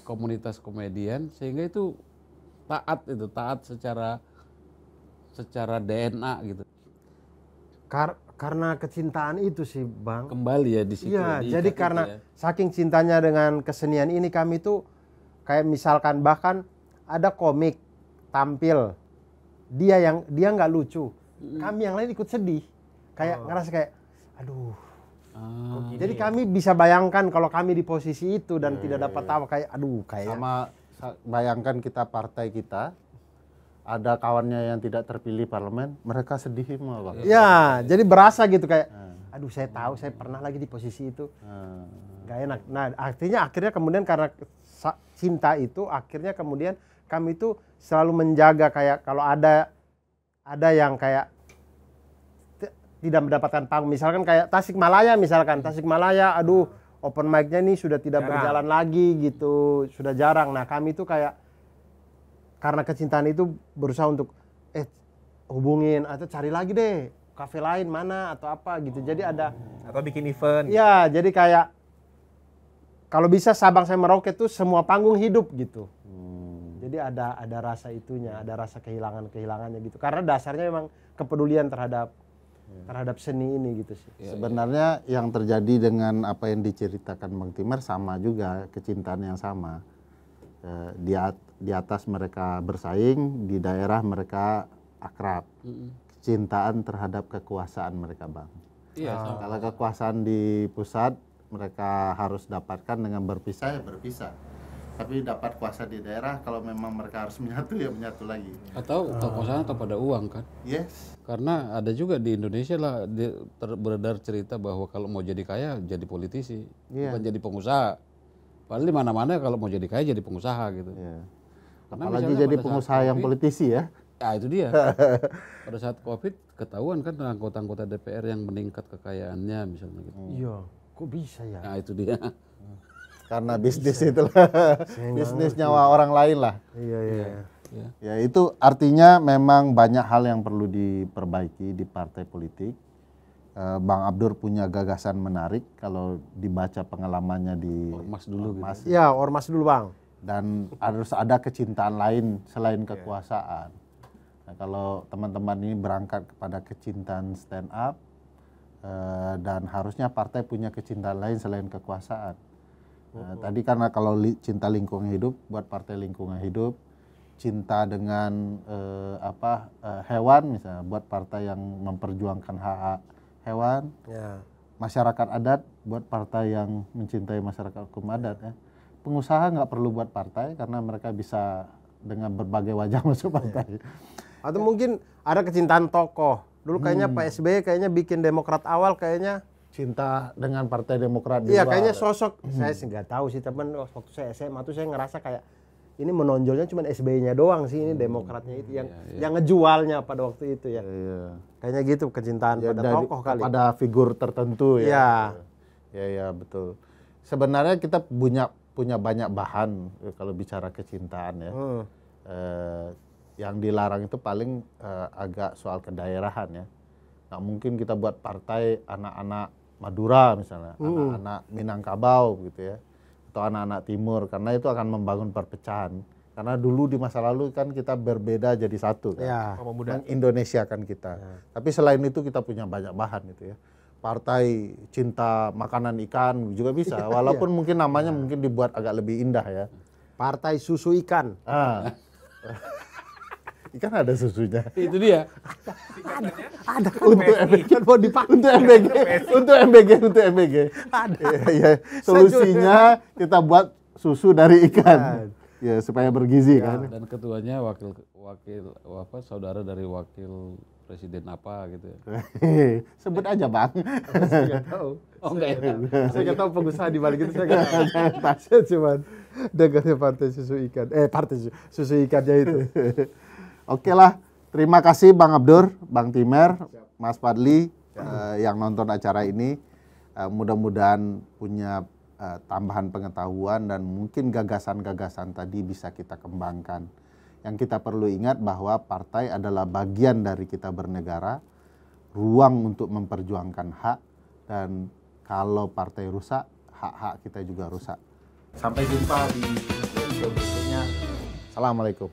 komunitas komedian sehingga itu taat secara DNA gitu.
Karena kecintaan itu sih Bang.
Kembali ya di situ.
Iya, jadi karena saking cintanya dengan kesenian ini, kami tuh kayak misalkan bahkan ada komik tampil dia nggak lucu, kami yang lain ikut sedih, kayak ngerasa kayak aduh. Jadi kami bisa bayangkan kalau kami di posisi itu dan tidak dapat tawa, kayak aduh kayak
Sama bayangkan kita partai kita ada kawannya yang tidak terpilih parlemen, mereka sedih semua Bang.
ya, jadi berasa gitu kayak aduh saya tahu saya pernah lagi di posisi itu. Gak enak. Nah, akhirnya kemudian karena cinta itu akhirnya kemudian kami itu selalu menjaga kayak kalau ada yang kayak tidak mendapatkan panggung, misalkan kayak Tasikmalaya aduh open mic-nya nih sudah tidak berjalan lagi gitu, sudah jarang. Nah, kami itu kayak karena kecintaan itu berusaha untuk hubungin atau cari lagi deh kafe lain mana atau apa gitu. Jadi ada
atau bikin event.
Ya, jadi kayak kalau bisa Sabang sampai Merauke tuh semua panggung hidup gitu. Jadi ada rasa itunya, ada rasa kehilangannya gitu. Karena dasarnya memang kepedulian terhadap seni ini gitu sih.
Sebenarnya yang terjadi dengan apa yang diceritakan Bang Timer sama juga, kecintaan yang sama. Di atas mereka bersaing, di daerah mereka akrab. Kecintaan terhadap kekuasaan mereka Bang. Kalau kekuasaan di pusat mereka harus dapatkan dengan berpisah ya berpisah. Tapi dapat kuasa di daerah, kalau memang mereka harus menyatu ya menyatu lagi.
Atau kekuasaan atau pada uang kan?
Yes.
Karena ada juga di Indonesia lah beredar cerita bahwa kalau mau jadi kaya jadi politisi, bukan jadi pengusaha. Padahal di mana-mana kalau mau jadi kaya jadi pengusaha gitu.
Apalagi jadi pengusaha yang politisi ya.
Ya itu dia. Pada saat COVID ketahuan kan anggota-anggota DPR yang meningkat kekayaannya misalnya gitu.
Iya, kok bisa ya?
Nah itu dia.
Karena bisnis itulah, bisnis nyawa orang lain lah.
Iya, iya.
Ya.
Ya itu artinya memang banyak hal yang perlu diperbaiki di partai politik. Bang Abdur punya gagasan menarik kalau dibaca pengalamannya di
Ormas dulu gitu.
Ya, ormas dulu Bang.
Dan harus ada kecintaan lain selain kekuasaan. Nah, kalau teman-teman ini berangkat kepada kecintaan stand up dan harusnya partai punya kecintaan lain selain kekuasaan. Tadi karena kalau cinta lingkungan hidup buat partai lingkungan hidup, cinta dengan hewan misalnya buat partai yang memperjuangkan hak hewan,
Ya.
masyarakat adat buat partai yang mencintai masyarakat hukum adat ya. Pengusaha nggak perlu buat partai karena mereka bisa dengan berbagai wajah masuk partai.
Atau mungkin ada kecintaan tokoh. Dulu kayaknya Pak SBY kayaknya bikin Demokrat awal kayaknya.
Cinta dengan Partai Demokrat di
Iya,
luar.
kayaknya sosok saya sih nggak tahu sih, teman waktu saya SMA tuh saya ngerasa kayak ini menonjolnya cuma SBY-nya doang sih, ini Demokratnya itu yang ngejualnya pada waktu itu ya.
Iya.
Kayaknya gitu kecintaan
Ya,
pada
dari-
tokoh kali.
pada figur tertentu ya.
Iya.
Ya betul. Sebenarnya kita punya banyak bahan kalau bicara kecintaan ya. Yang dilarang itu paling agak soal kedaerahan ya. Nggak mungkin kita buat partai anak-anak Madura misalnya, anak-anak Minangkabau gitu ya, atau anak-anak Timur, karena itu akan membangun perpecahan. Karena dulu di masa lalu kan kita berbeda jadi satu kan.
Ya.
Mengindonesiakan kita. Tapi selain itu kita punya banyak bahan gitu ya. Partai cinta makanan ikan juga bisa, walaupun mungkin namanya mungkin dibuat agak lebih indah ya.
Partai susu ikan.
Ikan ada susunya.
Itu dia.
Ada
Untuk MBG,
kan mau dipakai.
untuk MBG. Ada. Ya, solusinya kita buat susu dari ikan. Ya supaya bergizi kan.
Dan ketuanya wakil saudara dari wakil presiden apa gitu ya.
Sebut aja Bang.
Saya nggak tahu.
Oh enggak ya.
Saya nggak tahu pengusaha di balik itu, saya nggak tahu. Saya cuma dengarnya partai susu ikan. Partai susu ikannya itu.
Oke lah, terima kasih Bang Abdur, Bang Timer, Mas Fadli yang nonton acara ini. Mudah-mudahan punya tambahan pengetahuan dan mungkin gagasan-gagasan tadi bisa kita kembangkan. Yang kita perlu ingat bahwa partai adalah bagian dari kita bernegara, ruang untuk memperjuangkan hak, dan kalau partai rusak, hak-hak kita juga rusak. Sampai jumpa di episode berikutnya. Assalamualaikum.